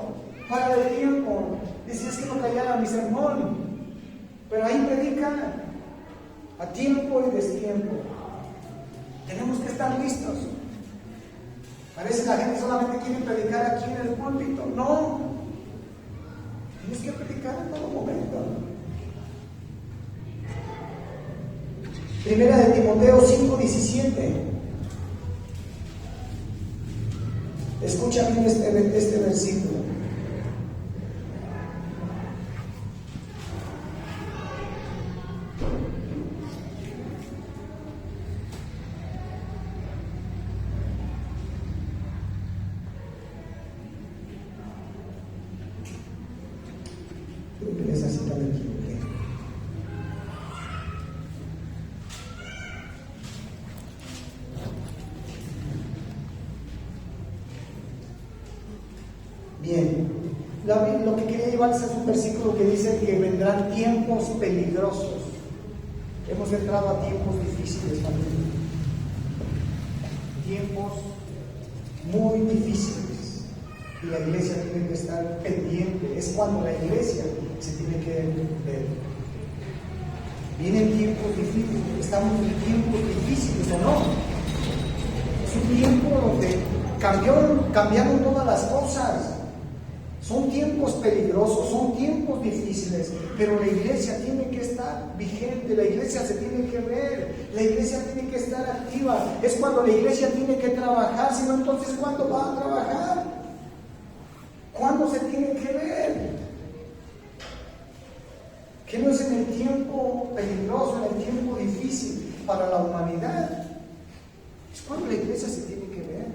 Speaker 1: para el tiempo. Dices que no callara mi sermón, pero ahí predica a tiempo y destiempo. Tenemos que estar listos. A veces la gente solamente quiere predicar aquí en el púlpito. No, tienes que predicar en todo momento. Primera de Timoteo 5:17. Escucha bien este versículo. Creo que esa cita me equivoqué. Bien, lo que quería llevarse es un versículo que dice que vendrán tiempos peligrosos. Hemos entrado a tiempos difíciles también. Tiempos muy difíciles y la iglesia tiene que estar pendiente. Es cuando la iglesia se tiene que ver. Vienen tiempos difíciles, estamos en tiempos difíciles o no. Es un tiempo donde cambiaron todas las cosas. Son tiempos peligrosos, son tiempos difíciles, pero la iglesia tiene que estar vigente, la iglesia se tiene que ver, la iglesia tiene que estar activa. Es cuando la iglesia tiene que trabajar, si no, entonces ¿cuándo va a trabajar? ¿Cuándo se tiene que ver? Que no es en el tiempo peligroso, en el tiempo difícil para la humanidad. Es cuando la iglesia se tiene que ver.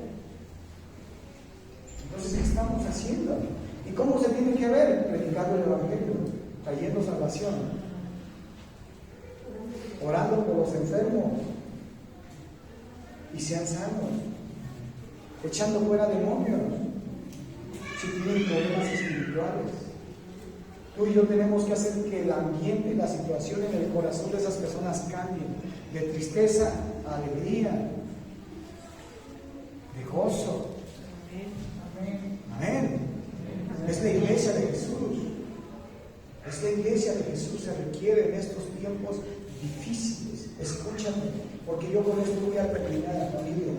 Speaker 1: Entonces, ¿qué estamos haciendo? ¿Y cómo se tiene que ver? Predicando el Evangelio, trayendo salvación, orando por los enfermos y sean sanos, echando fuera demonios si tienen problemas espirituales. Tú y yo tenemos que hacer que el ambiente y la situación en el corazón de esas personas cambien de tristeza a alegría, de gozo. Amén. Es la iglesia de Jesús. Es la iglesia de Jesús. Se requiere en estos tiempos difíciles. Escúchame, porque yo con esto voy a terminar, familia.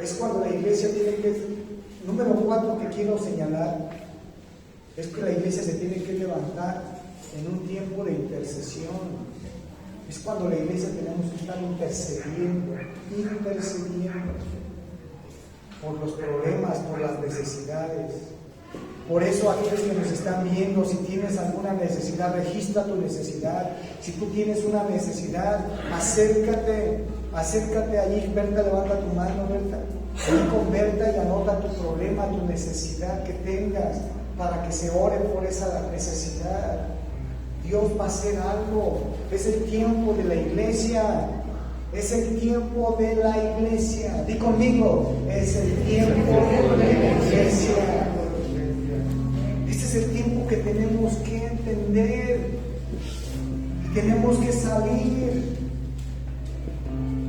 Speaker 1: Es cuando la iglesia tiene que... Número 4 que quiero señalar es que la iglesia se tiene que levantar en un tiempo de intercesión. Es cuando la iglesia tenemos que estar intercediendo por los problemas, por las necesidades. Por eso aquellos que nos están viendo, si tienes alguna necesidad, registra tu necesidad. Si tú tienes una necesidad, acércate allí. Berta, levanta tu mano, Berta. Ahí con Berta y anota tu problema, tu necesidad que tengas, para que se ore por esa necesidad. Dios va a hacer algo. Es el tiempo de la iglesia. Es el tiempo de la iglesia. Di conmigo, es el tiempo de la iglesia. Este es el tiempo que tenemos que entender. Y tenemos que salir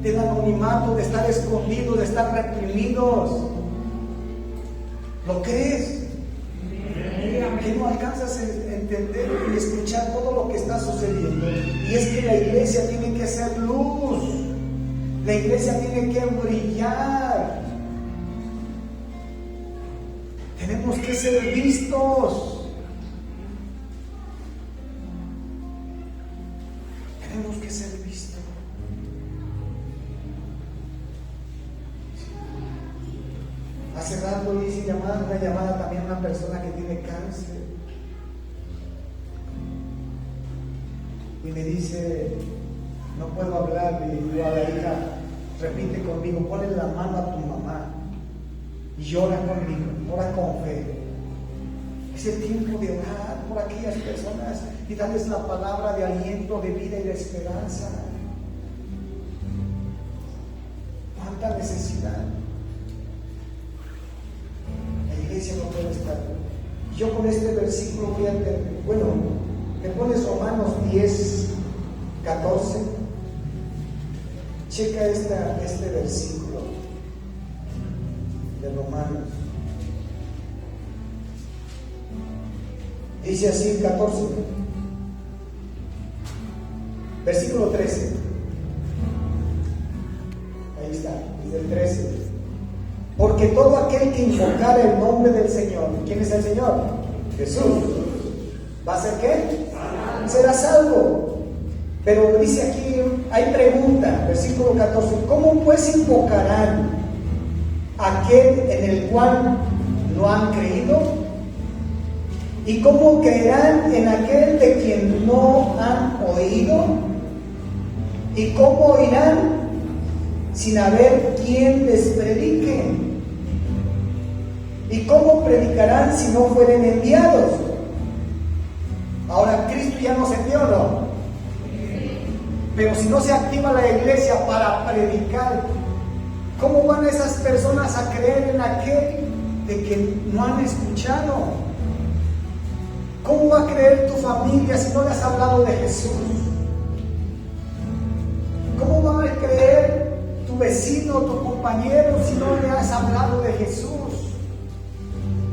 Speaker 1: del anonimato, de estar escondidos, de estar reprimidos. ¿Lo crees? Que no alcanzas a entender y escuchar todo lo que está sucediendo. Y es que la iglesia tiene que ser luz. La iglesia tiene que brillar. Tenemos que ser vistos. Tenemos que ser vistos. Hace rato hice una llamada también a una persona que tiene cáncer. Y me dice, no puedo hablar. Le digo a la hija, repite conmigo, ponle la mano a tu mamá y llora conmigo, ora con fe. Es el tiempo de orar por aquellas personas y darles la palabra de aliento, de vida y de esperanza. ¿Cuánta necesidad? La iglesia no puede estar. Yo con este versículo voy a terminar. Bueno, me pones Romanos 10, 14. Checa este versículo de Romanos. Dice así, 14. Versículo 13. Ahí está, desde el 13. Porque todo aquel que invocara el nombre del Señor, ¿quién es el Señor? Jesús. ¿Va a ser qué? Será salvo. Pero dice aquí, hay pregunta, versículo 14, ¿cómo pues invocarán aquel en el cual no han creído? ¿Y cómo creerán en aquel de quien no han oído? ¿Y cómo oirán sin haber quien les predique? ¿Y cómo predicarán si no fueren enviados? Ahora, Cristo ya nos envió, ¿no? Pero si no se activa la iglesia para predicar, ¿cómo van esas personas a creer en aquel de que no han escuchado? ¿Cómo va a creer tu familia si no le has hablado de Jesús? ¿Cómo va a creer tu vecino, tu compañero, si no le has hablado de Jesús.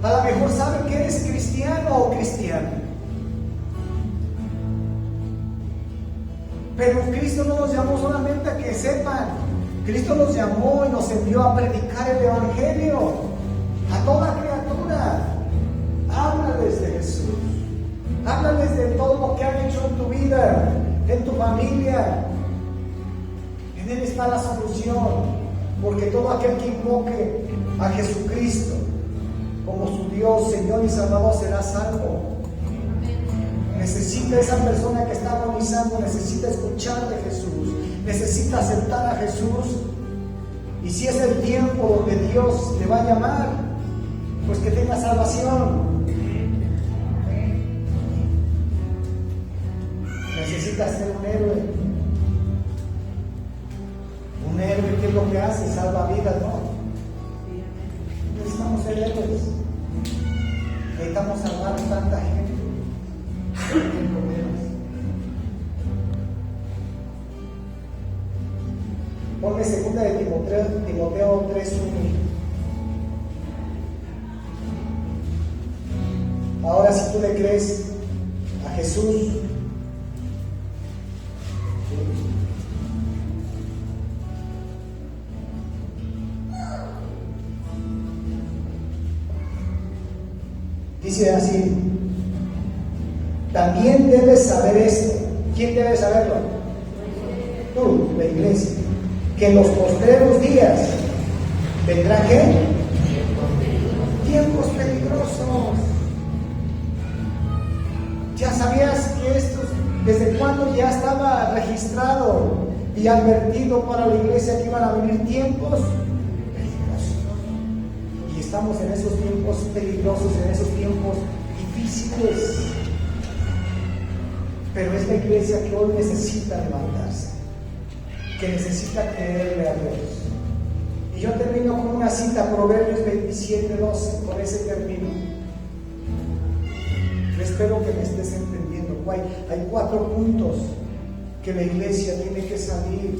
Speaker 1: A lo mejor sabe que eres cristiano o cristiana. Pero Cristo no nos llamó solamente a que sepan. Cristo nos llamó y nos envió a predicar el Evangelio a toda criatura. Háblales de Jesús. Háblales de todo lo que han hecho en tu vida, en tu familia. En Él está la solución. Porque todo aquel que invoque a Jesucristo como su Dios, Señor y Salvador será salvo. Necesita esa persona que está agonizando, necesita escuchar de Jesús, necesita aceptar a Jesús. Y si es el tiempo donde Dios le va a llamar, pues que tenga salvación. Necesita ser un héroe. Un héroe, ¿qué es lo que hace? Salva vidas, ¿no? Necesitamos ser héroes. Necesitamos salvar a tanta gente. Ponme 2 de Timoteo 3:1. Ahora, si tú le crees a Jesús, dice así: también debes saber esto. ¿Quién debe saberlo? Tú, la iglesia. Que en los postreros días vendrán ¿qué? Tiempos peligrosos. Ya sabías que esto, desde cuando ya estaba registrado y advertido para la iglesia que iban a venir tiempos peligrosos. Y estamos en esos tiempos peligrosos, en esos tiempos difíciles. Pero es la iglesia que hoy necesita levantarse, que necesita creerle a Dios. Y yo termino con una cita, Proverbios 27:12, con ese termino. Yo espero que me estés entendiendo. Hay 4 puntos que la iglesia tiene que salir,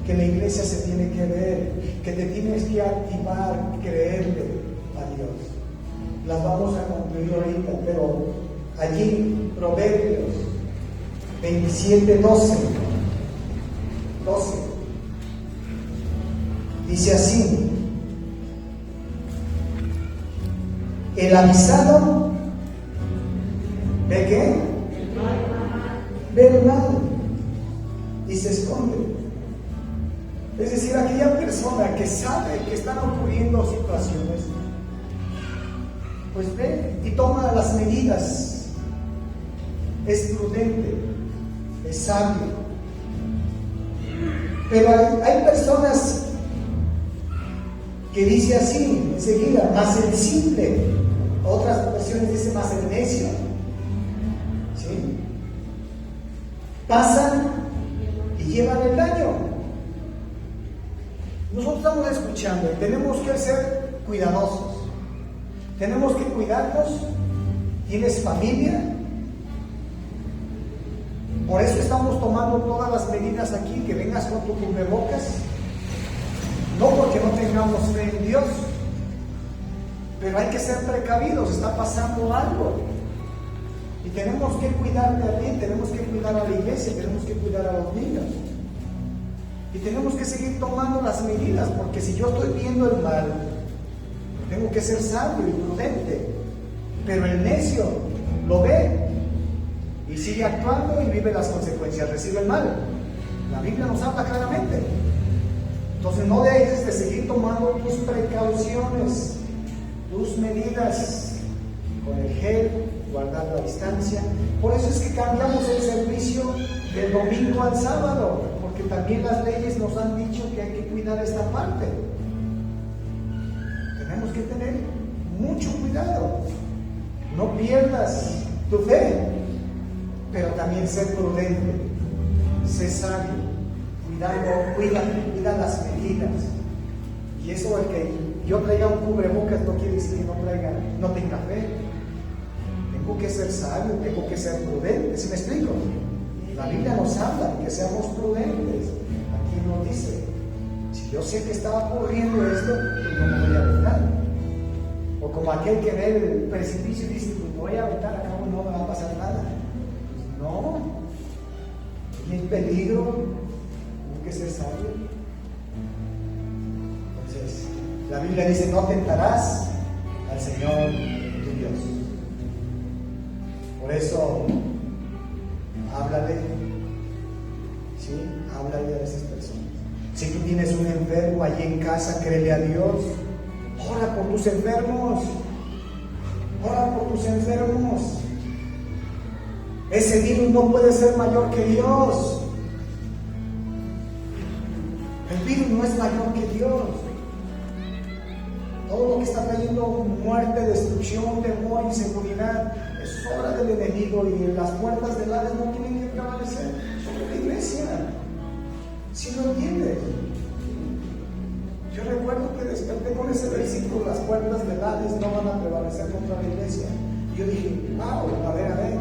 Speaker 1: que la iglesia se tiene que ver, que te tienes que activar, creerle a Dios. Las vamos a concluir ahorita, pero allí, Proverbios 27:12. Dice así: el avisado ¿ve qué? Ve el mal y se esconde. Es decir, aquella persona que sabe que están ocurriendo situaciones, pues ve y toma las medidas. Es prudente, es sabio. Pero hay personas que dice así enseguida, más el simple, otras versiones dice más el necio, ¿sí? Pasan y llevan el daño. Nosotros estamos escuchando y tenemos que ser cuidadosos, tenemos que cuidarnos. ¿Tienes familia? Por eso estamos tomando todas las medidas aquí, que vengas con tu cubrebocas, no porque no tengamos fe en Dios, pero hay que ser precavidos, está pasando algo. Y tenemos que cuidarte a ti, tenemos que cuidar a la iglesia, tenemos que cuidar a los niños. Y tenemos que seguir tomando las medidas, porque si yo estoy viendo el mal, tengo que ser sabio y prudente. Pero el necio lo ve y sigue actuando y vive las consecuencias, recibe el mal. La Biblia nos habla claramente. Entonces no dejes de seguir tomando tus precauciones, tus medidas, con el gel, guardando la distancia. Por eso es que cambiamos el servicio del domingo al sábado, porque también las leyes nos han dicho que hay que cuidar esta parte. Tenemos que tener mucho cuidado. No pierdas tu fe, pero también ser prudente, ser sabio, cuida las medidas. Y eso, el que yo traiga un cubrebocas no quiere decir que no tenga fe. Tengo que ser sabio, tengo que ser prudente. ¿Sí me explico? La Biblia nos habla de que seamos prudentes. Aquí nos dice: si Si yo sé que está ocurriendo esto, pues no me voy a aventar. O como aquel que ve el precipicio y dice, pues me voy a aventar, acá no me va a pasar nada. Pues no. Y el peligro, hay que ser sabio. Entonces, la Biblia dice, no tentarás al Señor tu Dios. Por eso, háblale, ¿sí? Háblale a esas personas. Si tú tienes un enfermo allí en casa, créele a Dios. Ora por tus enfermos. Ora por tus enfermos. Ese virus no puede ser mayor que Dios. El virus no es mayor que Dios. Todo lo que está trayendo muerte, destrucción, temor, inseguridad, es obra del enemigo, y las puertas del Hades no tienen que prevalecer sobre la iglesia. ¿Sí lo entiendes? Yo recuerdo que desperté con ese versículo, las puertas del Hades no van a prevalecer contra la iglesia. Y yo dije, wow, a ver.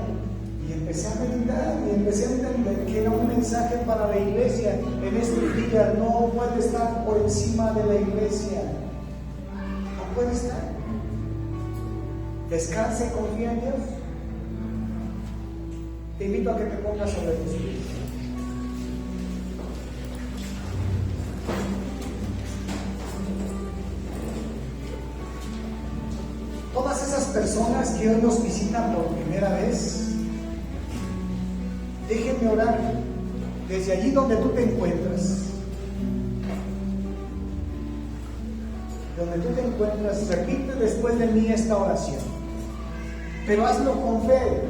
Speaker 1: Y empecé a meditar y empecé a entender que era un mensaje para la iglesia. En este día no puede estar por encima de la iglesia. No puede estar. Descansa y confía en Dios. Te invito a que te pongas sobre tus pies. Todas esas personas que hoy nos visitan por primera vez, déjenme orar desde allí donde tú te encuentras. Donde tú te encuentras, repite después de mí esta oración, pero hazlo con fe.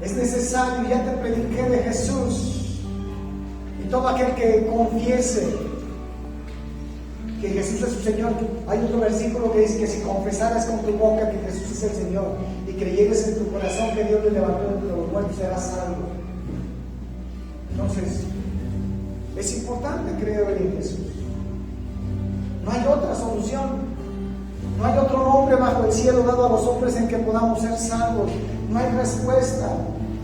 Speaker 1: Es necesario, ya te prediqué de Jesús, y todo aquel que confiese que Jesús es su Señor. Hay otro versículo que dice que si confesaras con tu boca que Jesús es el Señor y creyeres en tu corazón que Dios le levantó de entre los muertos, serás salvo. Entonces, es importante creer en Jesús. No hay otra solución. No hay otro nombre bajo el cielo dado a los hombres en que podamos ser salvos. No hay respuesta.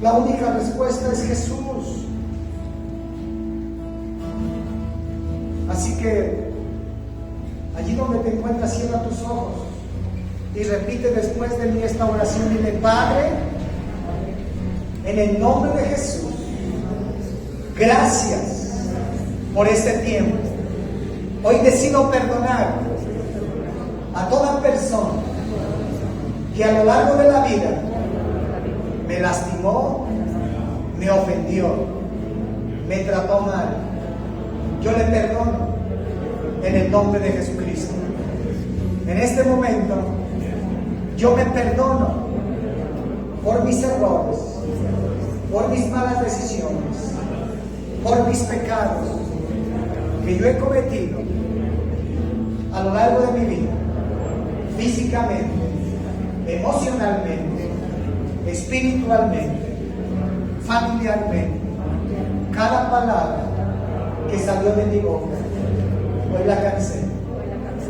Speaker 1: La única respuesta es Jesús. Así que allí donde te encuentras, cierra tus ojos y repite después de mí esta oración. Dile: Padre, en el nombre de Jesús, gracias por este tiempo. Hoy decido perdonar a toda persona que a lo largo de la vida me lastimó, me ofendió, me trató mal. Yo le perdono en el nombre de Jesucristo. En este momento yo me perdono por mis errores, por mis malas decisiones, por mis pecados que yo he cometido a lo largo de mi vida, físicamente, emocionalmente, espiritualmente, familiarmente. Cada palabra que salió de mi boca, hoy la cancelo.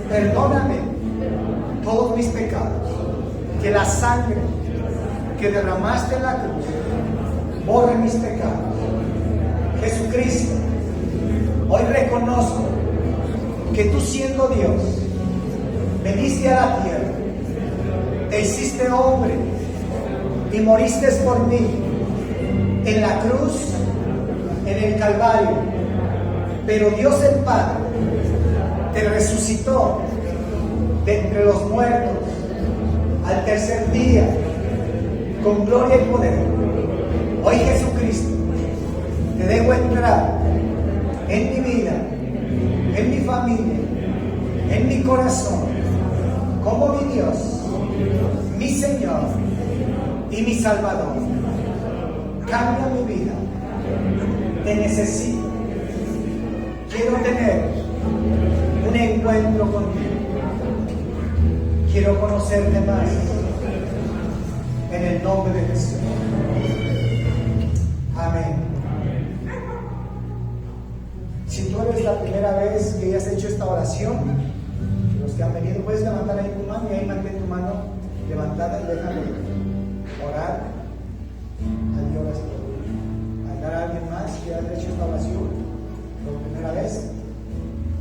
Speaker 1: Perdóname todos mis pecados, que la sangre que derramaste en la cruz borre mis pecados. Jesucristo, hoy reconozco que tú, siendo Dios, veniste a la tierra, te hiciste hombre y moriste por mí en la cruz, en el Calvario. Pero Dios el Padre te resucitó de entre los muertos al tercer día con gloria y poder. Hoy, Jesucristo, te dejo entrar en mi vida, en mi familia, en mi corazón, como mi Dios, mi Señor y mi Salvador. Cambia mi vida. Te necesito. Quiero tener un encuentro contigo. Quiero conocerte más. En el nombre de Jesús. Amén. Si tú eres la primera vez que hayas hecho esta oración, los que han venido, puedes levantar ahí tu mano, y ahí mantén tu mano levantada y déjame orar. Ahí oras tú. ¿Hay alguien más que haya hecho esta oración? ¿Por primera vez?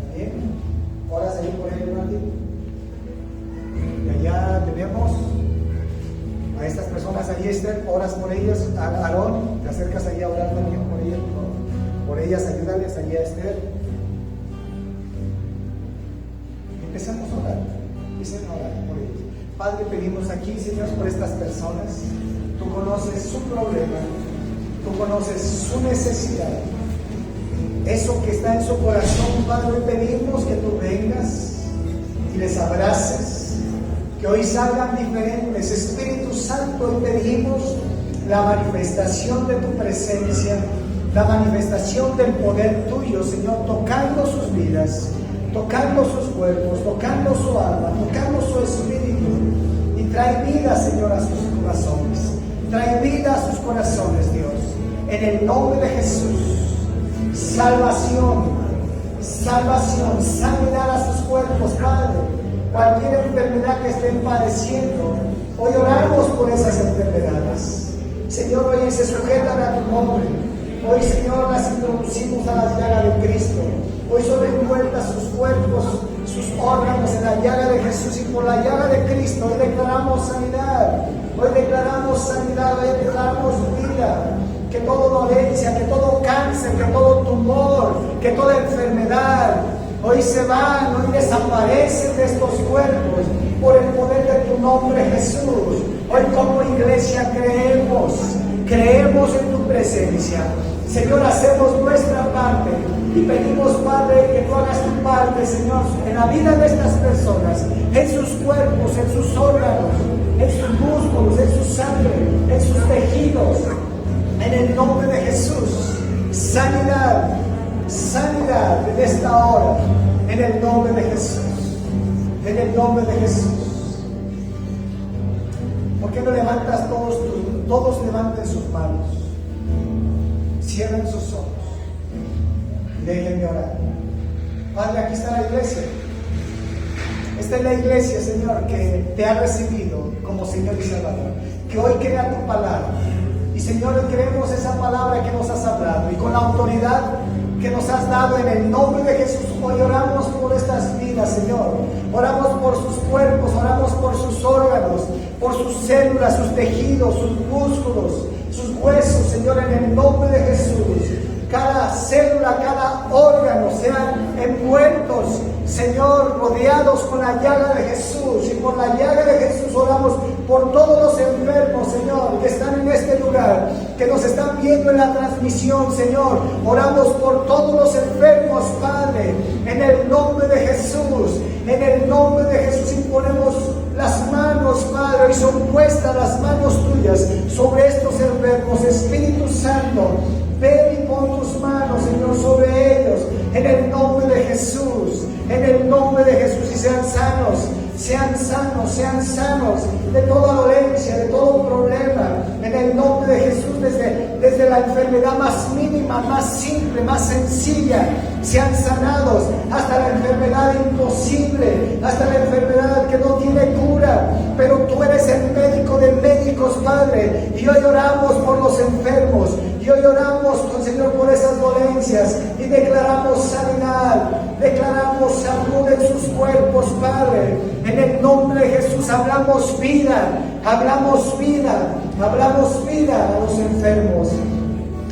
Speaker 1: ¿También? ¿Oras ahí por él, Martín? Y allá tenemos a estas personas, allí Esther, oras por ellas. Aarón, te acercas allí a orar también por ellas, por ellas, ayúdales allí a Esther. Empezamos a orar, empiecen a orar por ellos. Padre, pedimos aquí, Señor, por estas personas. Tú conoces su problema, tú conoces su necesidad, eso que está en su corazón. Padre, pedimos que tú vengas y les abraces, que hoy salgan diferentes. Espíritu Santo, hoy pedimos la manifestación de tu presencia, la manifestación del poder tuyo, Señor, tocando sus vidas, tocando sus cuerpos, tocando su alma, tocando su espíritu, y trae vida, Señor, a sus corazones. Trae vida a sus corazones, Dios, en el nombre de Jesús. Salvación, salvación, sanidad a sus cuerpos, Padre. Cualquier enfermedad que estén padeciendo, hoy oramos por esas enfermedades. Señor, hoy se sujetan a tu nombre. Hoy, Señor, las introducimos a la llaga de Cristo. Hoy son envueltas sus cuerpos, sus órganos en la llaga de Jesús, y por la llaga de Cristo hoy declaramos sanidad. Hoy declaramos sanidad, hoy declaramos vida. Que toda dolencia, que todo cáncer, que todo tumor, que toda enfermedad, hoy se van, hoy desaparecen de estos cuerpos por el poder de tu nombre, Jesús. Hoy como iglesia creemos en tu presencia. Señor, hacemos nuestra parte y pedimos, Padre, que tú hagas tu parte, Señor, en la vida de estas personas, en sus cuerpos, en sus órganos, en sus músculos, en su sangre, en sus tejidos, en el nombre de Jesús. Sanidad, sanidad en esta hora, en el nombre de Jesús, en el nombre de Jesús. ¿Por qué no levantas todos levanten sus manos, cierren sus ojos, déjenme orar? Padre, aquí está la iglesia. Esta es la iglesia, Señor, que te ha recibido como Señor y Salvador, que hoy crea tu palabra. Y Señor, creemos esa palabra que nos has hablado, y con la autoridad que nos has dado en el nombre de Jesús, hoy oramos por estas vidas, Señor. Oramos por sus cuerpos, oramos por sus órganos, por sus células, sus tejidos, sus músculos, sus huesos, Señor, en el nombre de Jesús. Cada célula, cada órgano sean envueltos, Señor, rodeados con la llaga de Jesús. Y por la llaga de Jesús oramos por todos los enfermos, Señor, que están en este lugar, que nos están viendo en la transmisión, Señor. Oramos por todos los enfermos, Padre, en el nombre de Jesús. En el nombre de Jesús imponemos las manos, Padre, y son puestas las manos tuyas sobre estos enfermos. Espíritu Santo, ven y pon tus manos, Señor, sobre ellos, en el nombre de Jesús, en el nombre de Jesús, y sean sanos, sean sanos, sean sanos de toda dolencia, de todo problema, en el nombre de Jesús, desde la enfermedad más mínima, más simple, más sencilla, sean sanados, hasta la enfermedad imposible, hasta la enfermedad que no tiene cura, pero tú eres el médico de médicos, Padre, y hoy oramos por los enfermos, y hoy oramos, Señor, por esas dolencias, y declaramos sanidad, declaramos salud en sus cuerpos, Padre, en el nombre de Jesús. Hablamos vida, hablamos vida, hablamos vida a los enfermos,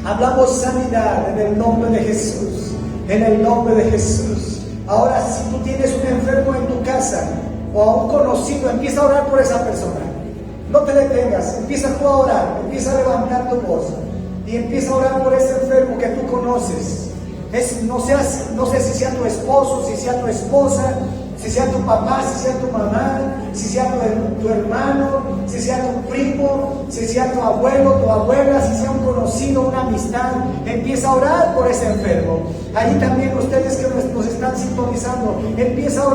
Speaker 1: hablamos sanidad en el nombre de Jesús, en el nombre de Jesús. Ahora, si tú tienes un enfermo en tu casa o a un conocido, empieza a orar por esa persona. No te detengas, empieza tú a orar, empieza a levantar tu voz y empieza a orar por ese enfermo que tú conoces. No sé si sea tu esposo, si sea tu esposa, si sea tu papá, si sea tu mamá, si sea tu hermano, si sea tu primo, si sea tu abuelo, tu abuela, si sea un conocido, una amistad. Empieza a orar por ese enfermo. Ahí también ustedes que nos están sintonizando, empieza a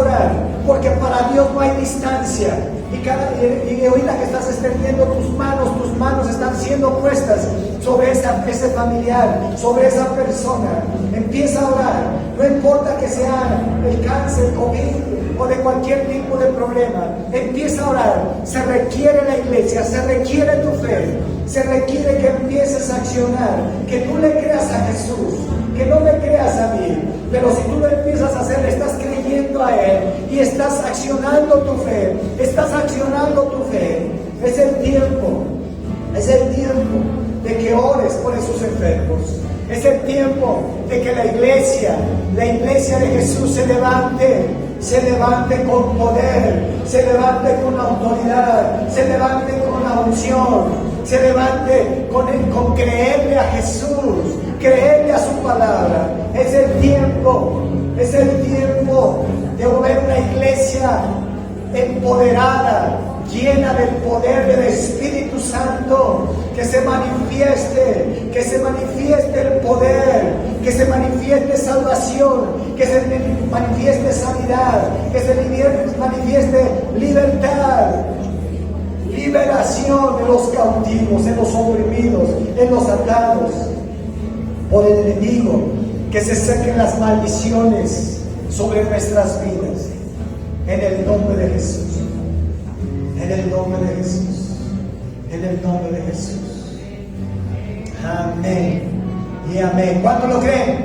Speaker 1: orar, porque para Dios no hay distancia. Y ahorita que estás extendiendo tus manos están siendo puestas sobre ese familiar, sobre esa persona. Empieza a orar, no importa que sea el cáncer, COVID o de cualquier tipo de problema. Empieza a orar. Se requiere la iglesia, se requiere tu fe, se requiere que empieces a accionar, que tú le creas a Jesús, que no me creas a mí, pero si tú lo empiezas a hacer, estás creyendo a Él y estás accionando tu fe, Es el tiempo de que ores por esos enfermos. Es el tiempo de que la iglesia de Jesús se levante con poder, se levante con autoridad, se levante con la unción, se levante con creerle a Jesús, creerle a su palabra. Es el tiempo de ver una iglesia empoderada, llena del poder del Espíritu Santo, que se manifieste el poder, que se manifieste salvación, que se manifieste sanidad, que se manifieste libertad, liberación de los cautivos, de los oprimidos, de los atados por el enemigo, que se sequen las maldiciones sobre nuestras vidas, en el nombre de Jesús. En el nombre de Jesús. En el nombre de Jesús. Amén. Y amén. ¿Cuántos lo creen?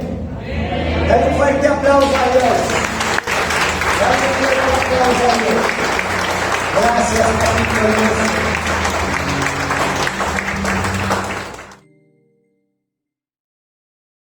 Speaker 1: Dale un fuerte aplauso a Dios. Dale un fuerte aplauso a Dios. Gracias, Padre.